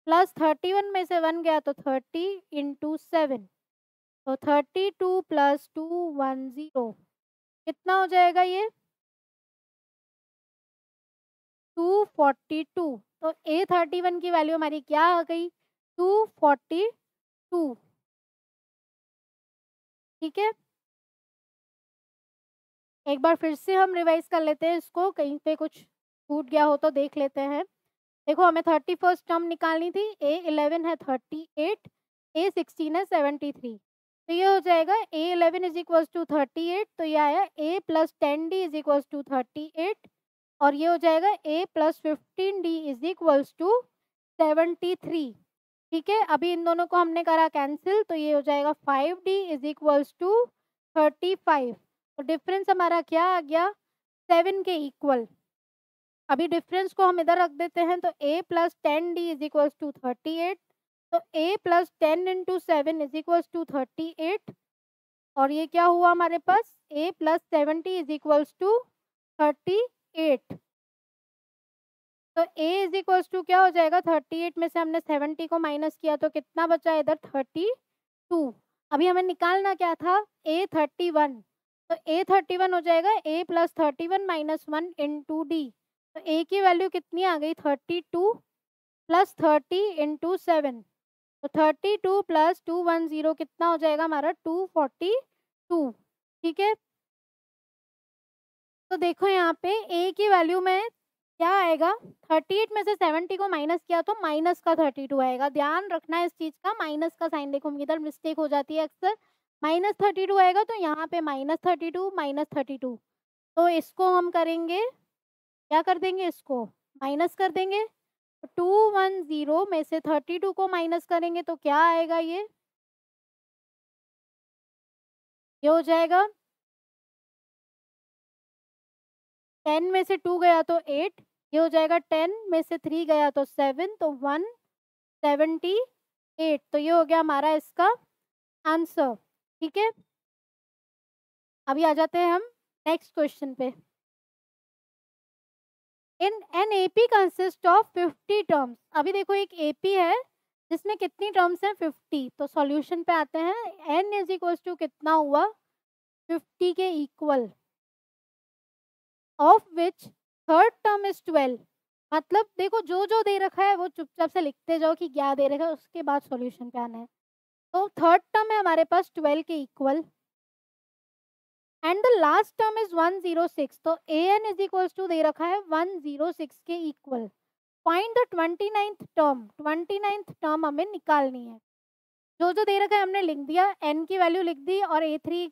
प्लस 31 में से 1 गया तो 30 इंटू 7, तो 32 प्लस 210 कितना हो जाएगा ये 242। तो A31 की वैल्यू हमारी क्या आ गई 242। ठीक है, एक बार फिर से हम रिवाइज कर लेते हैं इसको, कहीं पे कुछ छूट गया हो तो देख लेते हैं। देखो हमें 31st टर्म निकालनी थी, A11 है 38, A16 है 73, तो ये हो जाएगा A11 इज इक्वल्स टू 38, तो ये आया A plus 10D is equals to 38, और ये हो जाएगा A plus 15D is equals to 73। ठीक है, अभी इन दोनों को हमने करा कैंसिल, तो ये हो जाएगा 5D इज इक्वल्स टू 35, तो डिफरेंस हमारा क्या आ गया, 7 के इक्वल। अभी डिफरेंस को हम इधर रख देते हैं, तो A plus 10D is equals to 38, तो A plus 10 into 7 is equals to 38, और ये क्या हुआ हमारे पास, A plus 70 is equals to 38, तो A इज इक्वल्स टू क्या हो जाएगा, 38 में से हमने 70 को माइनस किया तो कितना बचा इधर, 32। अभी हमें निकालना क्या था, A31, तो A31 हो जाएगा A plus 31 minus 1 into D, तो A की वैल्यू कितनी आ गई, 32 प्लस 30 इंटू 7, तो 32 प्लस 210 कितना हो जाएगा हमारा, 242। ठीक है, तो देखो यहाँ पे A की वैल्यू में क्या आएगा, 38 में से 70 को माइनस किया तो माइनस का 32 आएगा, ध्यान रखना है इस चीज़ का, माइनस का साइन देखो इधर मिस्टेक हो जाती है अक्सर, माइनस 32 आएगा तो यहाँ पे माइनस 32 माइनस 32, तो इसको हम करेंगे, क्या कर देंगे, इसको माइनस कर देंगे, 210 में से 32 को माइनस करेंगे तो क्या आएगा, ये हो जाएगा 10 में से 2 गया तो 8, ये हो जाएगा 10 में से 3 गया तो 7, तो 178, तो ये हो गया हमारा इसका आंसर। ठीक है, अभी आ जाते हैं हम नेक्स्ट क्वेश्चन पे। In an AP consist of 50 terms, अभी देखो एक एपी है जिसमें कितनी टर्म्स हैं, 50, तो सॉल्यूशन पे आते हैं, एन इज इक्वल टू कितना हुआ, 50 के equal, of which third term is 12, मतलब देखो जो जो दे रखा है वो चुपचाप से लिखते जाओ कि क्या दे रखा है, उसके बाद सॉल्यूशन पे आना है। तो थर्ड टर्म है हमारे पास 12 के equal, and the last term is 106, तो A N is equals to दे रखा है 106 के equal, find the 29th term, 29th term हमें निकालनी है। जो जो दे रखा है हमने लिख दिया, एन की वैल्यू लिख दी, और A3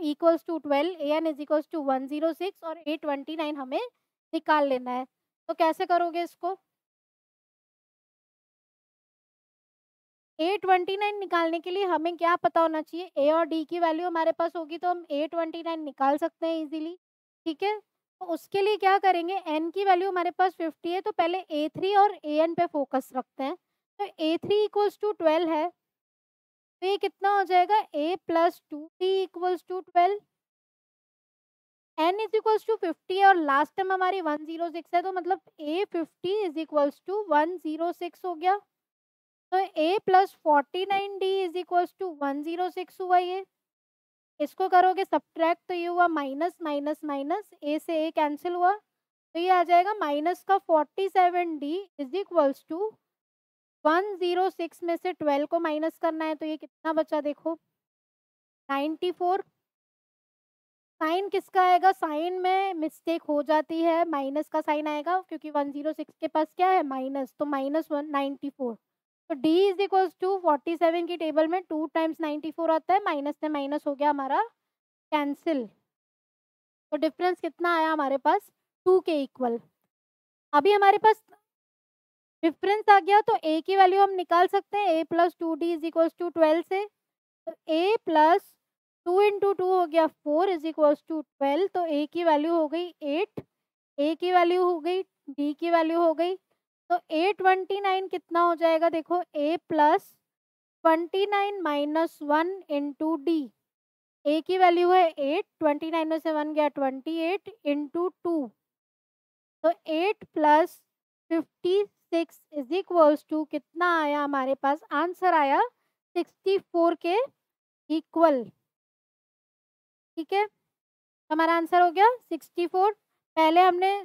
equals to 12, a N is equals to 106, और A29 हमें निकाल लेना है। तो कैसे करोगे इसको, A29 निकालने के लिए हमें क्या पता होना चाहिए, ए और डी की वैल्यू हमारे पास होगी तो हम A29 निकाल सकते हैं इजीली। ठीक है, तो उसके लिए क्या करेंगे, एन की वैल्यू हमारे पास 50 है, तो पहले A3 और एन पे फोकस रखते हैं, तो A3 इक्वल्स टू 12 है, तो ये कितना हो जाएगा, A plus 2D equals to 12, n is equals to 50 है, और लास्ट टर्म हमारी 106 है, तो मतलब A50 इज इक्वल्स टू 106 हो गया, तो A plus 49D is equals to 106 हुआ ये। इसको करोगे सब्ट्रैक्ट तो ये हुआ माइनस माइनस माइनस, A से A कैंसिल हुआ, तो ये आ जाएगा माइनस का 47D इज इक्वल्स टू 106 में से 12 को माइनस करना है, तो ये कितना बचा देखो, 94। साइन किसका आएगा, साइन में मिस्टेक हो जाती है, माइनस का साइन आएगा क्योंकि 106 के पास क्या है, माइनस, तो माइनस 194, तो d इज इक्वल्स टू 47 की टेबल में 2 टाइम्स 94 आता है, माइनस से माइनस हो गया हमारा कैंसिल, तो डिफरेंस कितना आया हमारे पास, 2 के इक्वल। अभी हमारे पास डिफरेंस आ गया, तो a की वैल्यू हम निकाल सकते हैं, a plus 2d is equals to 12 से, तो a प्लस 2 इंटू 2 हो गया 4 इज इक्वल्स टू 12, तो a की वैल्यू हो गई 8, a की वैल्यू हो गई, d की वैल्यू हो गई, तो A29 कितना हो जाएगा देखो, a plus 29 minus 1 into D, A की वैल्यू है 8, 29 में से 1 गया 28 इंटू 2, तो 8 प्लस 56 इज इक्वल्स टू कितना आया हमारे पास, आंसर आया 64 के इक्वल। ठीक है, हमारा आंसर हो गया 64। पहले हमने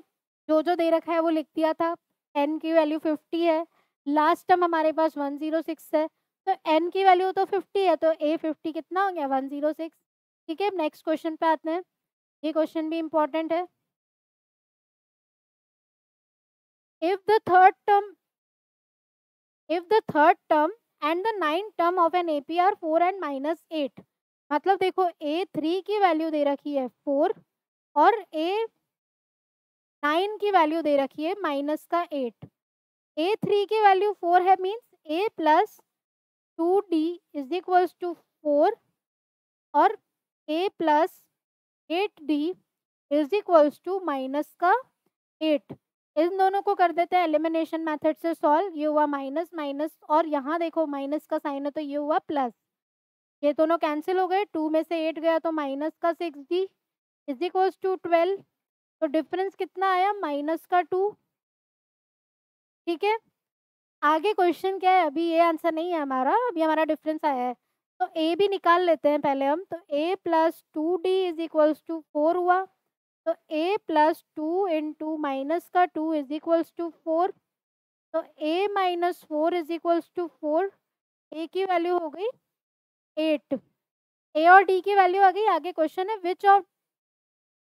जो जो दे रखा है वो लिख दिया था, एन की वैल्यू 50 है, लास्ट टर्म हमारे पास 106 है, तो एन की वैल्यू तो 50 है, तो A50 कितना हो गया, 106। ठीक है, नेक्स्ट क्वेश्चन पे आते हैं, ये क्वेश्चन भी इम्पोर्टेंट है। if the third term if the third term and the ninth term of an AP are 4 and minus 8, मतलब देखो A3 की वैल्यू दे रखी है 4 और A9 की वैल्यू दे रखी है माइनस का 8। A3 की वैल्यू 4 है, means A plus 2D is equals to 4 और A plus 8D is equals to minus का 8। इन दोनों को कर देते हैं एलिमिनेशन मेथड से सॉल्व। ये हुआ माइनस माइनस, और यहाँ देखो माइनस का साइन है तो ये हुआ प्लस। ये दोनों कैंसिल हो गए, 2 में से 8 गया तो माइनस का 6D इज इक्वल्स टू 12। तो डिफरेंस कितना आया, माइनस का 2। ठीक है, आगे क्वेश्चन क्या है, अभी ये आंसर नहीं है हमारा, अभी हमारा डिफरेंस आया है। तो ए भी निकाल लेते हैं पहले हम। तो a plus 2D is equals to 4 हुआ। तो a प्लस 2 इंटू माइनस का 2 इज इक्वल्स टू 4। तो a minus 4 is equals to 4। a की वैल्यू हो गई 8। a और d की वैल्यू आ गई। आगे क्वेश्चन है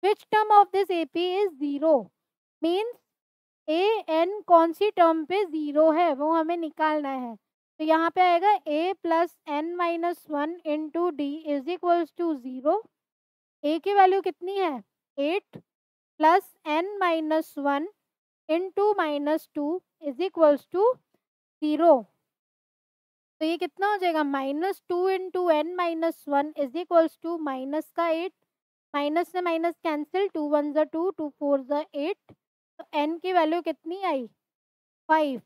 विच term of this AP is 0, means an कौन सी टर्म पे 0 है वो हमें निकालना है। तो यहाँ पे आएगा a plus n minus 1 into D is equals to 0। a की वैल्यू कितनी है 8 plus n minus 1 into minus 2 is equals to 0। तो ये कितना हो जाएगा, minus 2 into N minus 1 is equals to minus का 8। माइनस से माइनस कैंसिल, 2 1 ज़ा 2, 2 4 ज़ा 8। तो n की वैल्यू कितनी आई 5।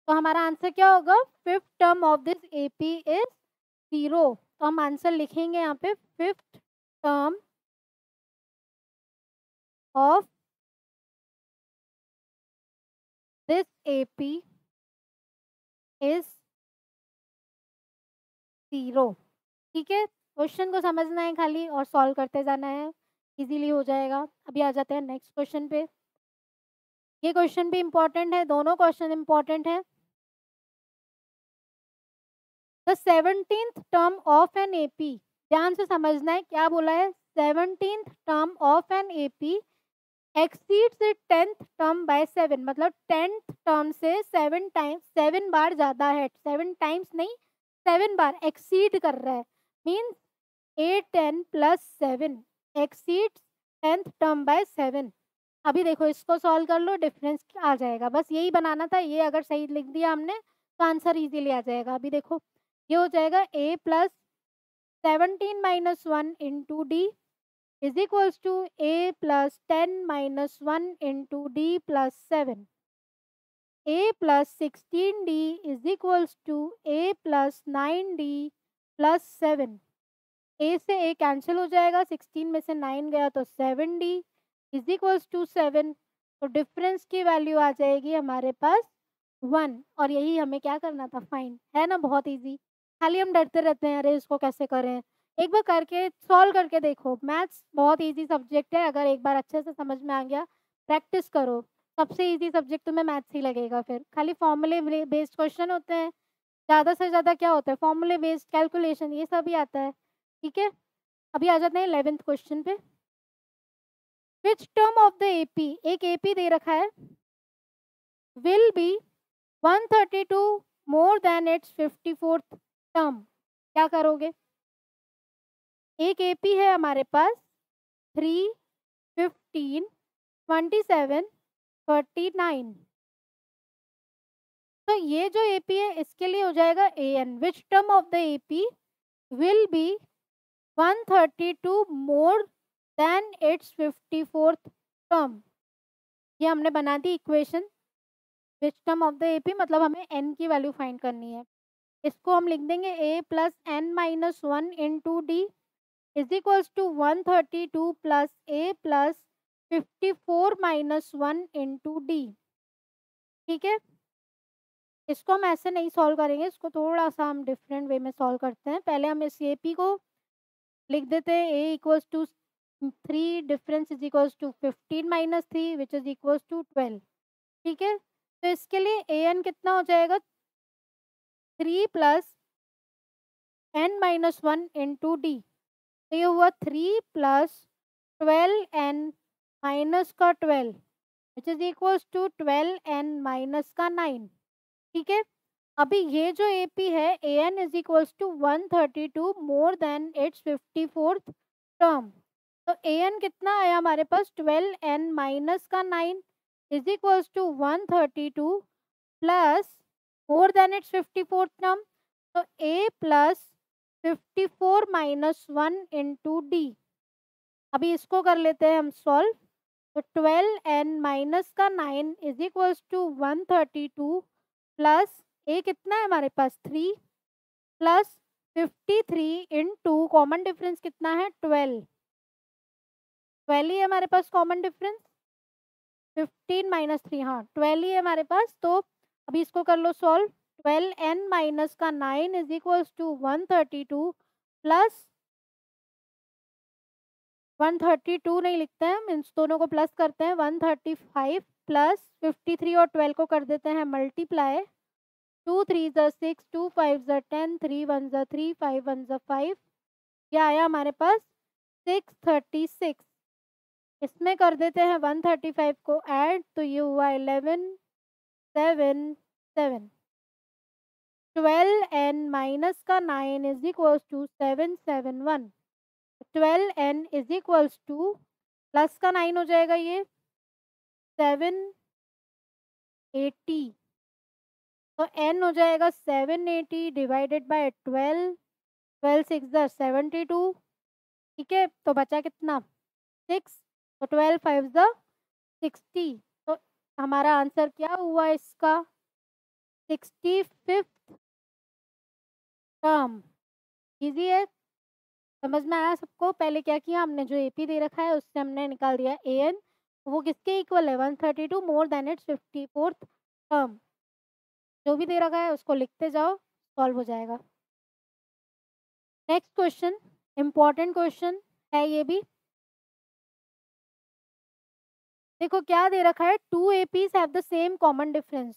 तो हमारा आंसर क्या होगा, fifth term of this AP is 0। तो हम आंसर लिखेंगे यहाँ पे fifth term of this AP is 0। ठीक है, क्वेश्चन को समझना है खाली और सॉल्व करते जाना है, इजीली हो जाएगा। अभी आ जाते हैं नेक्स्ट क्वेश्चन पे। ये क्वेश्चन भी इम्पोर्टेंट है, दोनों क्वेश्चन इम्पोर्टेंट है। The 17th term of an AP, ध्यान से समझना है क्या बोला है, 17th term of an AP exceeds it 10th term by 7, मतलब 10th टर्म से 7 बार ज़्यादा है। 7 टाइम्स नहीं, 7 बार एक्सीड कर रहा है, means 8 10 plus 7 exceeds 10th term by 7। अभी देखो इसको सॉल्व कर लो, डिफरेंस आ जाएगा। बस यही बनाना था, ये अगर सही लिख दिया हमने तो आंसर इजीली आ जाएगा। अभी देखो ये हो जाएगा a plus 17 minus 1 into D is equals to a plus 10 minus 1 into D plus 7। a plus 16d is equals to a plus 9d plus 7। a से a कैंसिल हो जाएगा, 16 में से 9 गया तो 7d इज इक्वल्स टू 7। तो difference की value आ जाएगी हमारे पास 1। और यही हमें क्या करना था, फाइंड, है ना, बहुत इजी। खाली हम डरते रहते हैं अरे इसको कैसे करें। एक बार करके सॉल्व करके देखो, मैथ्स बहुत इजी सब्जेक्ट है, अगर एक बार अच्छे से समझ में आ गया, प्रैक्टिस करो, सबसे इजी सब्जेक्ट तुम्हें मैथ्स ही लगेगा। फिर खाली फॉर्मूले बेस्ड क्वेश्चन होते हैं, ज़्यादा से ज़्यादा क्या होता है, फॉर्मूले बेस्ड कैलकुलेशन, ये सब ही आता है। ठीक है, अभी आ जाते हैं 11th क्वेश्चन पे। विच टर्म ऑफ द AP, एक AP दे रखा है, will be 132 more than its 54th term, क्या करोगे। एक AP है हमारे पास 3 15 27 39। तो ये जो AP है इसके लिए हो जाएगा AN। Which term of the AP will be 132 more than its 54th term. ये हमने बना the equation. Which term of the AP मतलब हमें n की वैल्यू फाइंड करनी है। इसको हम लिख देंगे a plus n minus 1 into D is equals to 132 plus a plus 54 minus 1 into D. ठीक है, इसको हम ऐसे नहीं सॉल्व करेंगे, इसको थोड़ा सा हम डिफरेंट वे में सॉल्व करते हैं। पहले हम इस AP को लिख देते हैं a equals to 3, difference is equals to 15 minus 3 which is equals to 12। ठीक है, तो इसके लिए an कितना हो जाएगा 3 plus n minus 1 into D. तो ये हुआ 3 प्लस 12n माइनस का 12 which is equals to 12n minus का 9। ठीक है, अभी ये जो AP है AN is equals to 132 more than its 54th term. तो AN कितना आया हमारे पास 12n माइनस का 9 is equals to 132 plus more than its 54th term. तो A plus 54 minus 1 into D. अभी इसको कर लेते हैं हम सॉल्व। तो 12n माइनस का 9 इज इक्वल्स टू 132 प्लस ए कितना है हमारे पास 3 प्लस 53 इंटू कॉमन डिफरेंस कितना है 12। 12 ही है हमारे पास कॉमन डिफरेंस। 15 माइनस 3, हाँ 12 ही है हमारे पास। तो अभी इसको कर लो सॉल्व। 12n माइनस का 9 इज इक्वल्स टू 132 प्लस 132 नहीं लिखते हैं हम, इन दोनों को प्लस करते हैं। 135 प्लस 53 और 12 को कर देते हैं मल्टीप्लाई। 2 3 ज़ा 6, 2 5 ज़ा 10, 3 1 ज़ा 3, 5 1 ज़ा 5। ये आया हमारे पास 636। इसमें कर देते हैं 135 को ऐड, तो ये हुआ 11 7 7। 12n माइनस का 9 is equals to 771। 12n is equals to plus का 9 हो जाएगा ये 780। तो n हो जाएगा 780 डिवाइडेड बाय 12। 12 6 ज़ा 72। ठीक है, तो बचा कितना 6। तो 12 5 ज़ा 60। तो हमारा आंसर क्या हुआ इसका 65th टर्म। इजी है, समझ में आया सबको। पहले क्या किया हमने, जो AP दे रखा है उससे हमने निकाल दिया AN, वो किसके इक्वल है 132 more than its 54th term. जो भी दे रखा है उसको लिखते जाओ, सॉल्व हो जाएगा। नेक्स्ट क्वेश्चन, इंपॉर्टेंट क्वेश्चन है ये भी। देखो क्या दे रखा है, 2 APs have the same common difference.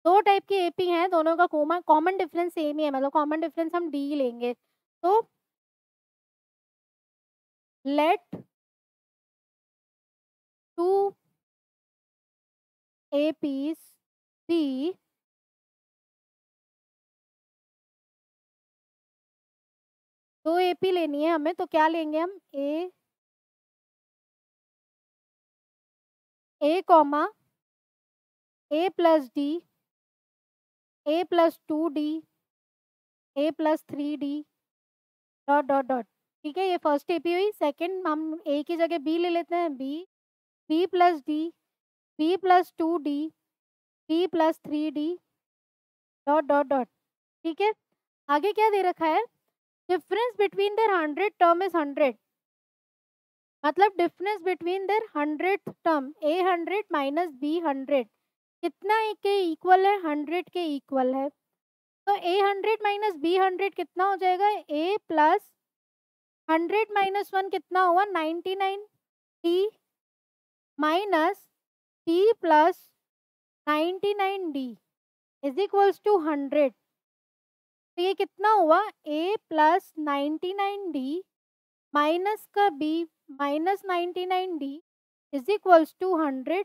दो टाइप के AP हैं, दोनों का कॉमन डिफरेंस सेम ही है, मतलब कॉमन डिफरेंस हम D लेंगे। तो लेट 2 APs be दो AP लेनी है हमें, तो क्या लेंगे हम A comma A plus D, A plus 2D, A plus 3D dot dot dot. ठीक है, ये फर्स्ट AP हुई। सेकंड हम A की जगह B ले लेते हैं, B plus D, B plus 2D, B plus 3D dot dot dot. ठीक है, आगे क्या दे रखा है, difference between their 100 term is 100। मतलब difference between their 100th term A 100 minus B 100 कितना के इक्वल है, 100 के इक्वल है। तो A 100 माइनस B 100 कितना हो जाएगा, A प्लस 100 माइनस 1 कितना हुआ 99 D minus B plus 99 D is equals to 100। तो ये कितना हुआ A प्लस 99 D माइनस का B minus 99 D is equals to 100।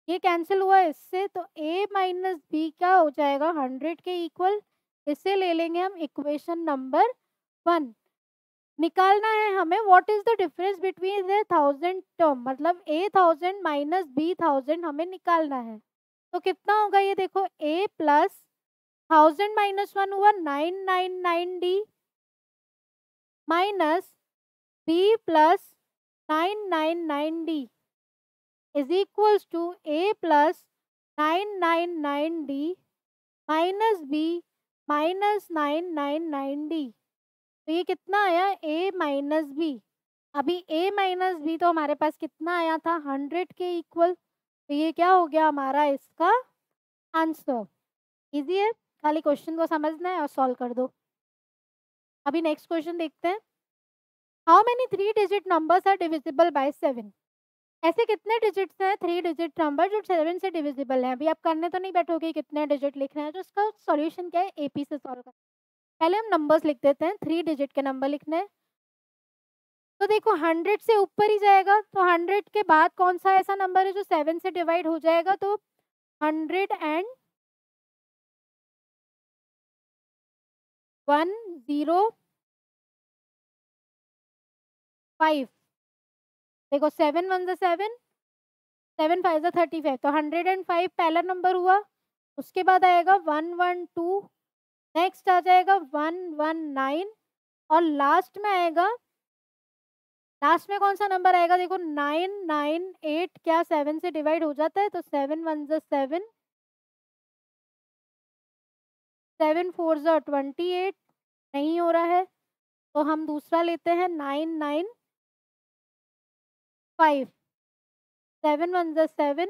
ये कैंसिल हुआ इससे, तो A माइनस B क्या हो जाएगा 100 के इक्वल। इसे ले लेंगे हम इक्वेशन नंबर 1। निकालना है हमें what is the difference between the 1000 term, मतलब A 1000 माइनस B 1000 हमें निकालना है। तो कितना होगा ये देखो, A प्लस 1000 माइनस 1 हुआ 999D minus B plus 999D is equals to A plus 999D minus B minus 999D। तो ये कितना आया A माइनस B। अभी A माइनस B तो हमारे पास कितना आया था 100 के इक्वल। तो ये क्या हो गया हमारा इसका आंसर। इजी है, खाली क्वेश्चन को समझना है और सॉल्व कर दो। अभी नेक्स्ट क्वेश्चन देखते हैं। How many 3 digit numbers are divisible by 7। ऐसे कितने डिजिट्स हैं 3 डिजिट नंबर जो 7 से डिविजिबल हैं। अभी आप करने तो नहीं बैठोगे कितने डिजिट लिखना है, तो इसका सॉल्यूशन क्या है, AP से सॉल्व करना। पहले हम नंबर्स लिख देते हैं, 3 डिजिट के नंबर लिखने हैं। तो देखो 100 से ऊपर ही जाएगा, तो 100 के बाद कौन सा ऐसा नंबर है जो 7 से डिवाइड हो जाएगा, तो 101 105। देखो 7 1 7, 7 5 35, तो 105 पहला नंबर हुआ। उसके बाद आएगा 112, नेक्स्ट आ जाएगा 119, और लास्ट में कौन सा नंबर आएगा, देखो 998। क्या 7 से डिवाइड हो जाता है, तो 7 1 7, 7 4 28, नहीं हो रहा है, तो हम दूसरा लेते हैं 995। 7 1 7,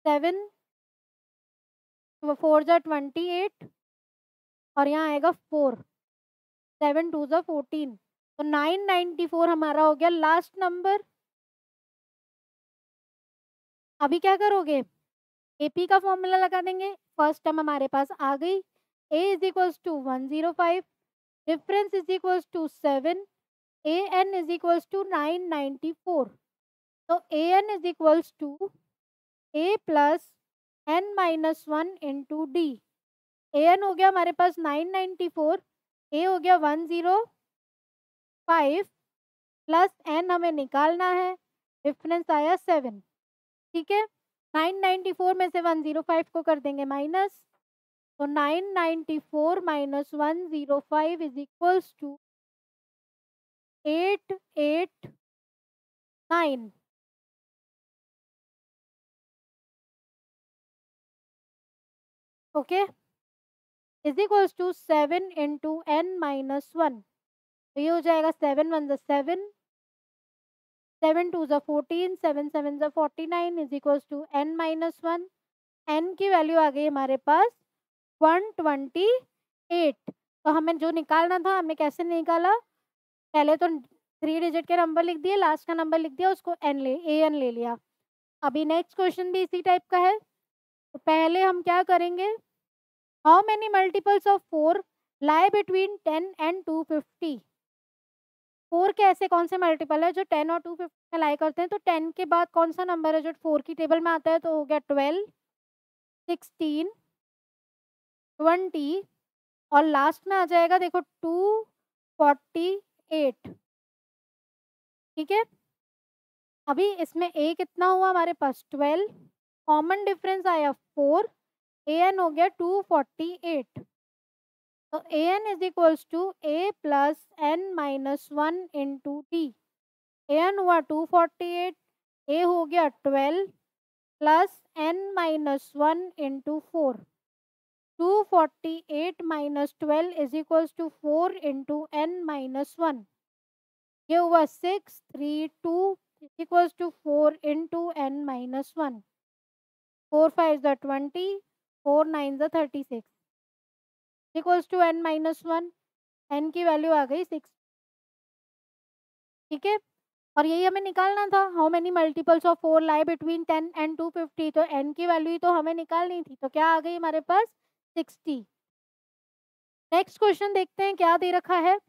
7 4 28, और यहाँ आएगा 4, 7 2 14, तो 994 हमारा हो गया लास्ट नंबर। अभी क्या करोगे, एपी का फॉर्मूला लगा देंगे। फर्स्ट टर्म हमारे पास आ गई, a is equals to 105, difference is equals to 7, A N is equals to 994। तो A N is equals to A plus N minus one into D. A N हो गया हमारे पास 994, ए हो गया 105, प्लस एन हमें निकालना है, डिफरेंस आया 7। ठीक है, 994 में से 105 को कर देंगे माइनस, तो 994 minus 105 is equals to 889। Okay, is equals to 7 into N minus one, तो ये हो जाएगा 7 1 7, 7 2 14, 7 7 49 is equals to N minus one. N की वैल्यू आ गई हमारे पास 128। तो हमें जो निकालना था हमने कैसे निकाला, पहले तो 3 डिजिट के नंबर लिख दिए, लास्ट का नंबर लिख दिया, उसको ए एन ले लिया। अभी नेक्स्ट क्वेश्चन भी इसी टाइप का है, तो पहले हम क्या करेंगे, how many multiples of 4 lie between 10 and 250। 4 के ऐसे कौन से मल्टीपल है जो 10 और 250 में लाई करते हैं, तो 10 के बाद कौन सा नंबर है जो 4 की टेबल में आता है, तो हो गया 12, 16, 20, और लास्ट में आ जाएगा देखो 248। ठीक है, अभी इसमें ए कितना हुआ हमारे पास 12, कॉमन डिफरेंस आया 4, ए एन हो गया 248। तो A N is equals to A plus N minus one into D. A N हुआ 248, ए हो गया 12 plus N minus one into 4। 248 minus 12 is equals to 4 into N minus one. ये हुआ 632 equals to 4 into N minus one. 4 5 20, 4 9 36 equals to N minus one. N की value आ गई 6। ठीक है, और यही हमें निकालना था, how many multiples of 4 lie between 10 and 250। तो एन की वैल्यू ही तो हमें निकालनी थी, तो क्या आ गई हमारे पास 60। नेक्स्ट क्वेश्चन देखते हैं क्या दे रखा है।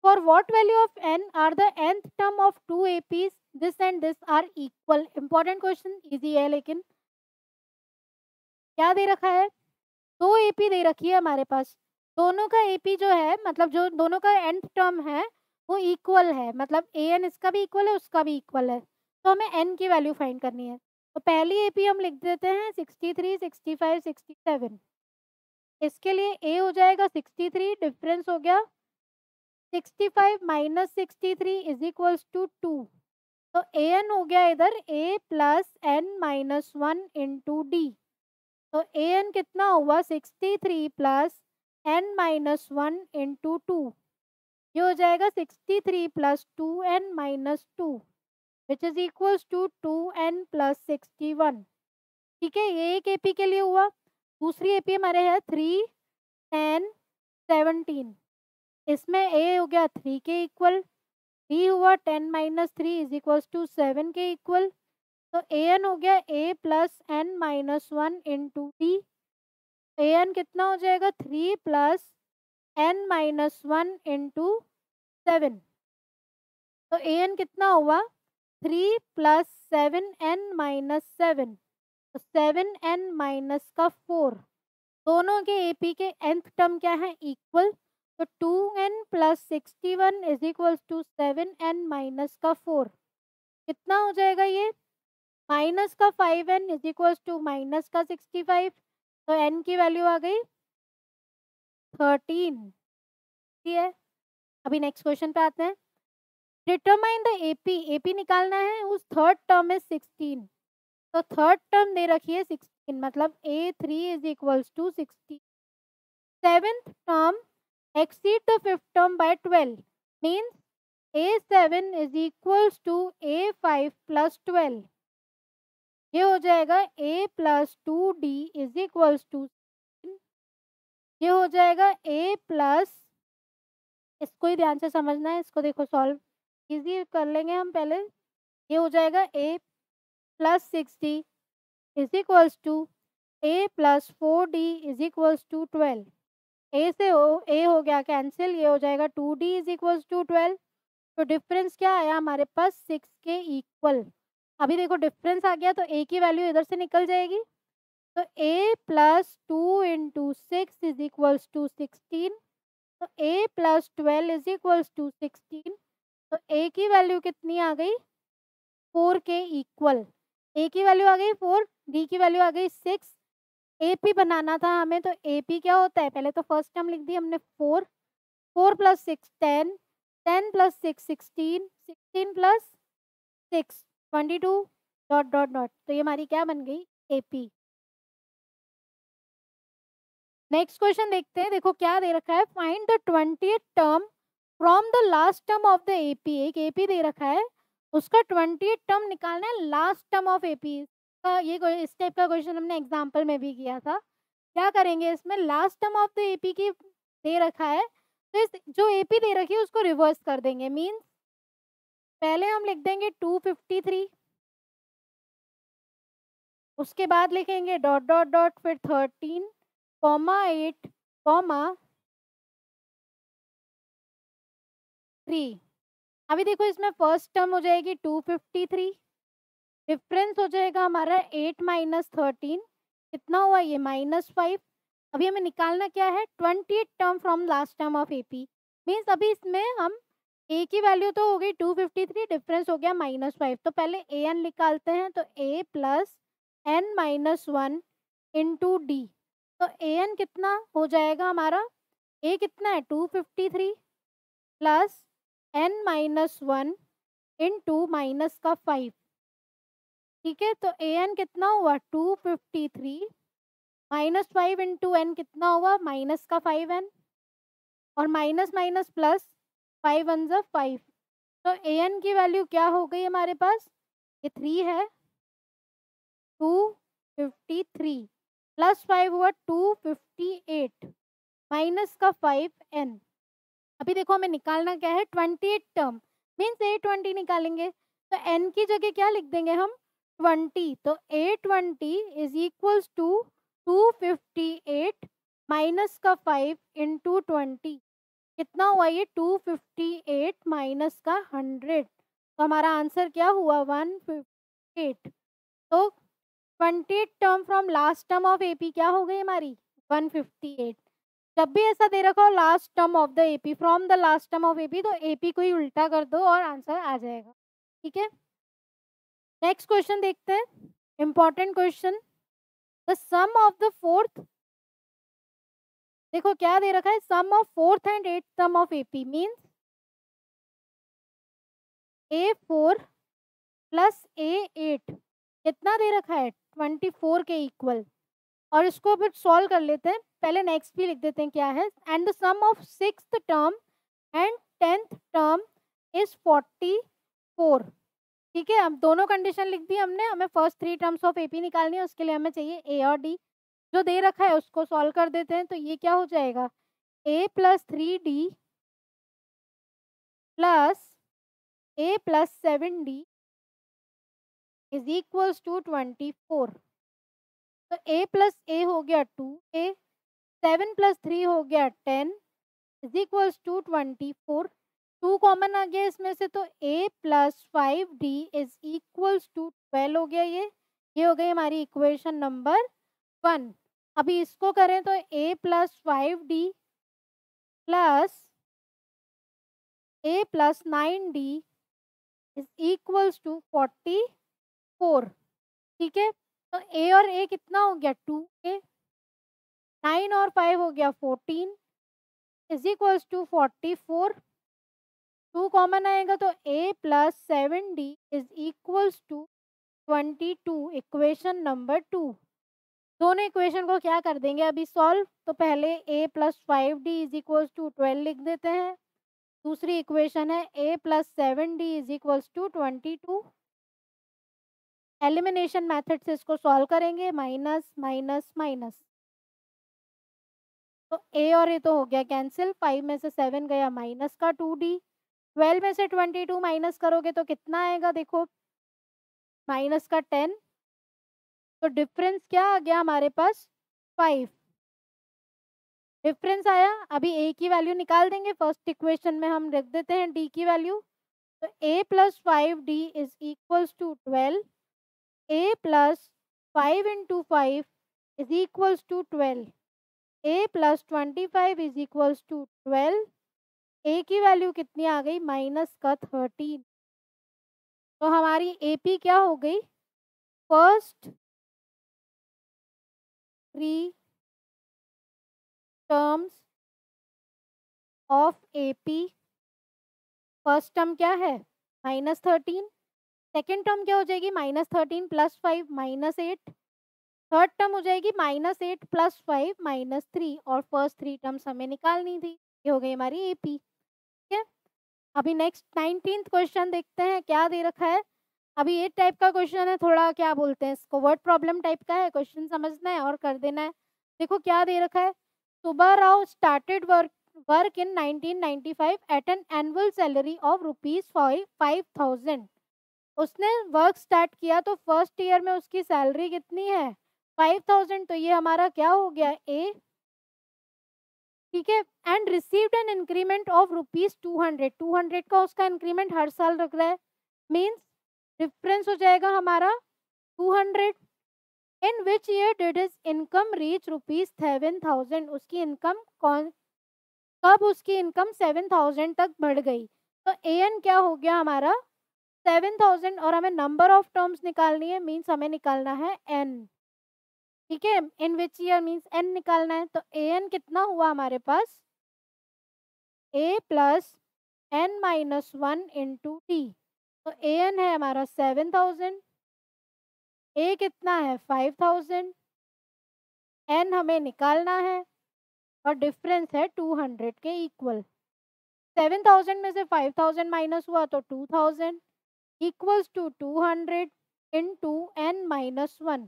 For what value of n are the nth term of two APs? This and this are equal. Important question, easy है लेकिन क्या दे रखा है, दो एपी दे रखी है हमारे पास, दोनों का एपी जो है मतलब जो दोनों का nth टर्म है वो इक्वल है, मतलब ए एन इसका भी इक्वल है उसका भी इक्वल है, तो हमें एन की वैल्यू फाइंड करनी है। तो पहली एपी हम लिख देते हैं 63, 65, 67। इसके लिए ए हो जाएगा 63, डिफरेंस हो गया 65 माइनस 63 इज इक्वल्स टू 2। तो ए एन हो गया इधर A plus N minus one into D. तो ए एन कितना हुआ 63 plus N minus one into two. ये हो जाएगा 63 plus two N minus two which is equals to 2n plus 61। ठीक है, ये एक एपी के लिए हुआ। दूसरी एपी हमारे है 3, 10, 17। इसमें ए हो गया 3 के इक्वल, डी हुआ 10 minus three is equals to 7 के इक्वल। तो ए एन हो गया A plus N minus one into D. A N कितना हो जाएगा 3 प्लस n माइनस 1 इंटू 7। तो ए एन कितना हुआ 3 प्लस 7n माइनस 7, तो 7n माइनस का 4। दोनों के एपी के nth टर्म क्या है इक्वल, तो 2n plus 61 is equal to 7n minus का 4। कितना हो जाएगा ये माइनस का 5n is equal to minus का 65। तो n की वैल्यू आ गई 13। ठीक है, अभी नेक्स्ट क्वेश्चन पे आते हैं। डिटरमाइन द एपी, एपी निकालना है उस थर्ड टर्म में 16। तो थर्ड टर्म दे रखी है 16, मतलब A3 is equals to 16। Seventh term exceed the fifth term by 12 means A7 is equals to A5 plus 12। ये हो जाएगा A plus 2D is equals to, ये हो जाएगा A प्लस, इसको ही ध्यान से समझना है, इसको देखो सॉल्व इजी कर लेंगे हम पहले। ये हो जाएगा A plus 60 is equals to A plus 4D is equals to 12। A से ए हो गया कैंसिल, ये हो जाएगा 2D इज इक्वल्स टू 12। तो डिफरेंस क्या आया हमारे पास 6 के इक्वल। अभी देखो डिफरेंस आ गया तो ए की वैल्यू इधर से निकल जाएगी। तो A plus 2 into 6 is equals to 16। तो A plus 12 is equals to 16। तो ए की वैल्यू कितनी आ गई 4 के इक्वल। ए की वैल्यू आ गई 4, डी की वैल्यू आ गई 6। एपी बनाना था हमें, तो एपी क्या होता है, पहले तो फर्स्ट टर्म लिख दी हमने 4, 4 plus 6 10, 10 plus 6 16, 16 plus 6 22 dot dot dot. तो ये हमारी क्या बन गई एपी। नेक्स्ट क्वेश्चन देखते हैं, देखो क्या दे रखा है, find the 20th term from the last term of the AP. एक एपी दे रखा है, उसका 20th टर्म निकालना है लास्ट टर्म ऑफ एपी का। ये इस टाइप का क्वेश्चन हमने एग्जाम्पल में भी किया था। क्या करेंगे इसमें, last term of the AP की दे रखा है, तो इस जो एपी दे रखी है उसको रिवर्स कर देंगे। मीन्स पहले हम लिख देंगे 253, उसके बाद लिखेंगे डॉट डॉट डॉट, फिर 13 कॉमा 8 कॉमा 3। अभी देखो इसमें फर्स्ट टर्म हो जाएगी 253, डिफरेंस हो जाएगा हमारा 8 माइनस 13, कितना हुआ ये -5। अभी हमें निकालना क्या है 20th term from last term of AP. Means अभी इसमें हम ए की वैल्यू तो हो गई 253, डिफरेंस हो गया -5। तो पहले ए एन निकालते हैं, तो A plus N minus 1 into D. तो ए एन कितना हो जाएगा हमारा, ए कितना है 253 plus N minus 1 into minus का 5। ठीक है, तो ए एन कितना हुआ 253 माइनस 5 इंटू एन कितना हुआ माइनस का 5n, और माइनस माइनस प्लस 5 वन ज़ा 5। तो ए एन की वैल्यू क्या हो गई हमारे पास, ये 3 है, 253 प्लस 5 हुआ 258 माइनस का 5n। अभी देखो हमें निकालना क्या है 28 टर्म, मीन्स A20 निकालेंगे। तो n की जगह क्या लिख देंगे हम 20। तो A20 is equals to 258 minus का 5 इंटू 20। कितना हुआ ये 258 माइनस का 100। तो हमारा आंसर क्या हुआ 158। तो 20 term from last term of AP क्या हो गई हमारी 158। जब भी ऐसा दे रखा हो last term of the AP, from the last term of AP, तो एपी को ही उल्टा कर दो और आंसर आ जाएगा। ठीक है, नेक्स्ट क्वेश्चन देखते हैं, important question. The sum of the fourth, देखो क्या दे रखा है, sum of fourth and eight term of AP means A4 plus A8 कितना दे रखा है 24 के इक्वल। और इसको फिर सॉल्व कर लेते हैं, पहले नेक्स्ट भी लिख देते हैं क्या है। And the sum of sixth term and 10th term is 44। ठीक है, अब दोनों कंडीशन लिख दी हमने, हमें फर्स्ट 3 टर्म्स ऑफ एपी निकालनी है, उसके लिए हमें चाहिए ए और डी। जो दे रखा है उसको सॉल्व कर देते हैं, तो ये क्या हो जाएगा a plus 3d plus a plus 7d is equals to 24। तो a प्लस a हो गया 2a, 7 प्लस 3 हो गया 10, इज इक्वल्स टू 24। 2 कॉमन आ गया इसमें से, तो a plus 5d is equals to 12 हो गया। ये हो गई हमारी इक्वेशन नंबर 1। अभी इसको करें तो a plus 5d plus 9d is equals to 44। ठीक है, तो a और a कितना हो गया 2a, 9 और 5 हो गया 14 इज इक्वल्स टू 44। 2 कॉमन आएगा तो a plus 7d is equals to 22, equation number 2। दोनों इक्वेशन को क्या कर देंगे अभी सॉल्व, तो पहले a plus 5d is equals to 12 लिख देते हैं। दूसरी इक्वेशन है a plus 7d is equals to 22। Elimination method से इसको सॉल्व करेंगे, माइनस माइनस माइनस, तो a और a तो हो गया कैंसिल। 5 में से 7 गया माइनस का 2d। 12 में से 22 माइनस करोगे तो कितना आएगा, देखो माइनस का 10, तो डिफरेंस क्या आ गया हमारे पास 5 डिफरेंस आया। अभी a की वैल्यू निकाल देंगे, फर्स्ट इक्वेशन में हम रख देते हैं d की वैल्यू, तो a plus 5d is equals to 12। a plus 5 into 5 is equals to 12। a plus 25 is equals to 12। a की वैल्यू कितनी आ गई, माइनस का 13। तो हमारी AP क्या हो गई, first 3 terms of AP। First term क्या है -13, सेकेंड टर्म क्या हो जाएगी -13 प्लस 5 -8, थर्ड टर्म हो जाएगी -8 प्लस 5 -3, और फर्स्ट 3 टर्म्स हमें निकालनी थी। ये हो गई हमारी AP। ठीक है, अभी नेक्स्ट 19th क्वेश्चन देखते हैं क्या दे रखा है। अभी ये टाइप का क्वेश्चन है, थोड़ा क्या बोलते हैं इसको, वर्ड प्रॉब्लम टाइप का है। क्वेश्चन समझना है और कर देना है। देखो क्या दे रखा है, Subba Rao started work in 1995 at an annual salary of ₹5000। उसने वर्क स्टार्ट किया तो फर्स्ट ईयर में उसकी सैलरी कितनी है 5000, तो ये हमारा क्या हो गया ए। ठीक है, and received an increment of ₹200। 200 का उसका इंक्रीमेंट हर साल रख रहा है, मीन्स डिफरेंस हो जाएगा हमारा 200। In which year did his income reach ₹7000। उसकी इनकम कब उसकी इनकम 7000 तक बढ़ गई, तो an क्या हो गया हमारा 7000, और हमें नंबर ऑफ टर्म्स निकालनी है, मीन्स हमें निकालना है n। ठीक है, इन विच ईयर मीन्स n निकालना है, तो an कितना हुआ हमारे पास a plus n minus 1 into d. तो an है हमारा 7000, a कितना है 5000, n हमें निकालना है, और डिफरेंस है 200 के इक्वल। 7000 में से 5000 माइनस हुआ तो 2000 equals to 200 into n minus 1।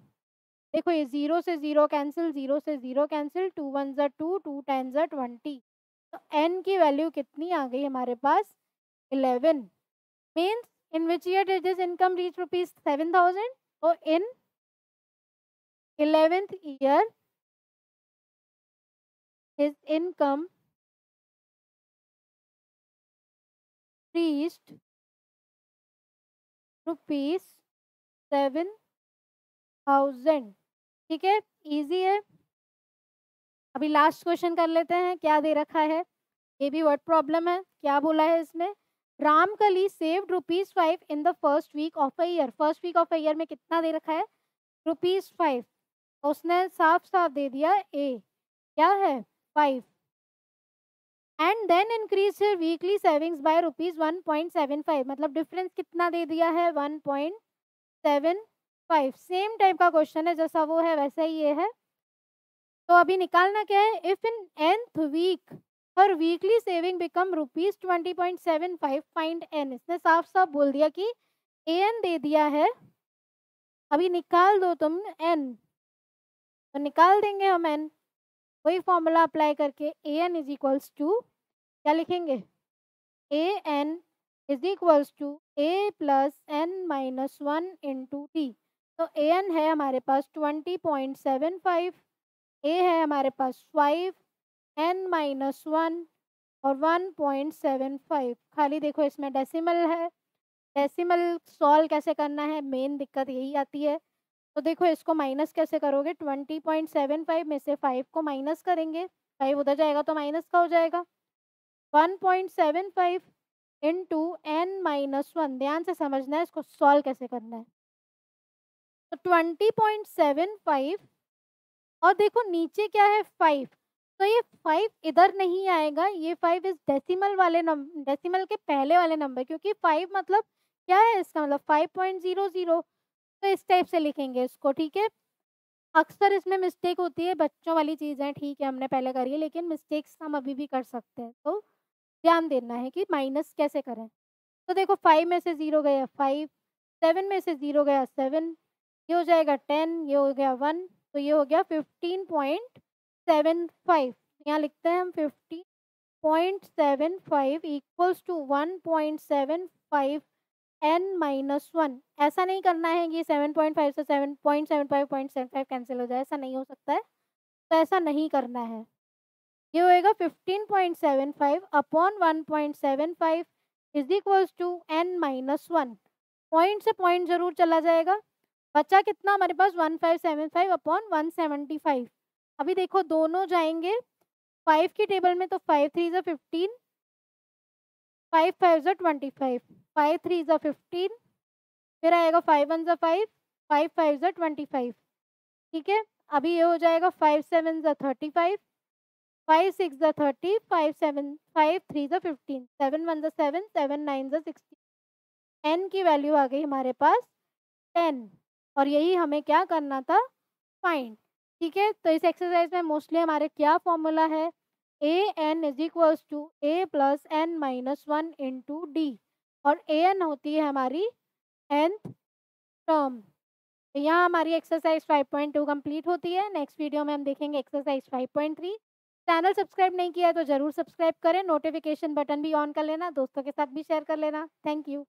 देखो ये 0 से 0 कैंसिल, 0 से 0 कैंसिल, 2 1 ज़ा 2, 2 10 ज़ा 20। तो n की वैल्यू कितनी आ गई हमारे पास 11। Means in which year did this income reach ₹7000, तो इन 11th year his income reached ₹7,000। ठीक है, इजी है। अभी लास्ट क्वेश्चन कर लेते हैं, क्या दे रखा है, ये भी वर्ड प्रॉब्लम है। क्या बोला है इसमें, Ramkali saved ₹5 in the first week of a year. First week of a year में कितना दे रखा है ₹5। उसने साफ साफ दे दिया ए, क्या है 5, and then increase weekly savings by ₹1.75। मतलब डिफरेंस कितना दे दिया है 1.75। सेम टाइप का क्वेश्चन है, जैसा वो है वैसा ही ये है। तो अभी निकालना क्या है, इफ इन nth वीक हर weekly saving become ₹20.75 find n। इसने साफ साफ बोल दिया कि an दे दिया है, अभी निकाल दो तुम n, तो निकाल देंगे हम n, वही फॉर्मूला अप्लाई करके an इज इक्वल्स टू क्या लिखेंगे, an is equals to a plus n minus 1 into d. तो an है हमारे पास 20.75, a है हमारे पास 5, n माइनस 1 और 1.75 खाली देखो इसमें डेसिमल है। डेसिमल सॉल्व कैसे करना है, मेन दिक्कत यही आती है। तो देखो इसको माइनस कैसे करोगे, 20.75 में से 5 को माइनस करेंगे, 5 उधर जाएगा तो माइनस का हो जाएगा। 1.75 इंटू n-1, ध्यान से समझना है, इसको सॉल्व कैसे करना है। तो 20.75 और देखो नीचे क्या है 5, तो ये 5 इधर नहीं आएगा, ये 5 इस डेसिमल वाले डेसिमल के पहले वाले नंबर, क्योंकि 5 मतलब क्या है इसका मतलब 5.00, तो इस टाइप से लिखेंगे इसको, ठीक है। अक्सर इसमें मिस्टेक होती है, बच्चों वाली चीज़ें ठीक है हमने पहले करी है, लेकिन मिस्टेक्स हम अभी भी कर सकते हैं, तो ध्यान देना है कि माइनस कैसे करें। तो देखो 5 में से 0 गया 5, 7 में से 0 गया 7, ये हो जाएगा 10, ये हो गया 1, तो ये हो गया 15.75। यहाँ लिखते हैं हम 15.75 इक्वल्स टू 1.75 n-1। ऐसा नहीं करना है कि 7.5 से 7.75 कैंसिल हो जाए, ऐसा नहीं हो सकता है, तो ऐसा नहीं करना है। ये होएगा 15.75 upon 1.75 is equals to n-1। Point से पॉइंट जरूर चला जाएगा, बचा कितना हमारे पास 1575 अपॉन 175। अभी देखो दोनों जाएंगे 5 की टेबल में, तो 5 3 ज़ा 15, 5 5 ज़ा 25, 5 3 ज़ा 15, फिर आएगा 5 1 ज़ा 5, 5 5 ज़ा 25, ठीक है। अभी ये हो जाएगा 5 7 ज़ा 35, 5 6 ज़ा 30, 5 7 5 3 ज़ा 15, 7 1 ज़ा 7, 7 9 ज़ा 16। n की वैल्यू आ गई हमारे पास 10, और यही हमें क्या करना था, फाइंड, ठीक है। तो इस एक्सरसाइज में मोस्टली हमारे क्या फॉर्मूला है, A N is equals to A plus n-1 into D, और ए एन होती है हमारी nth टर्म। तो यहाँ हमारी एक्सरसाइज 5.2 कंप्लीट होती है। नेक्स्ट वीडियो में हम देखेंगे एक्सरसाइज 5.3। चैनल सब्सक्राइब नहीं किया है तो ज़रूर सब्सक्राइब करें, नोटिफिकेशन बटन भी ऑन कर लेना, दोस्तों के साथ भी शेयर कर लेना। Thank you.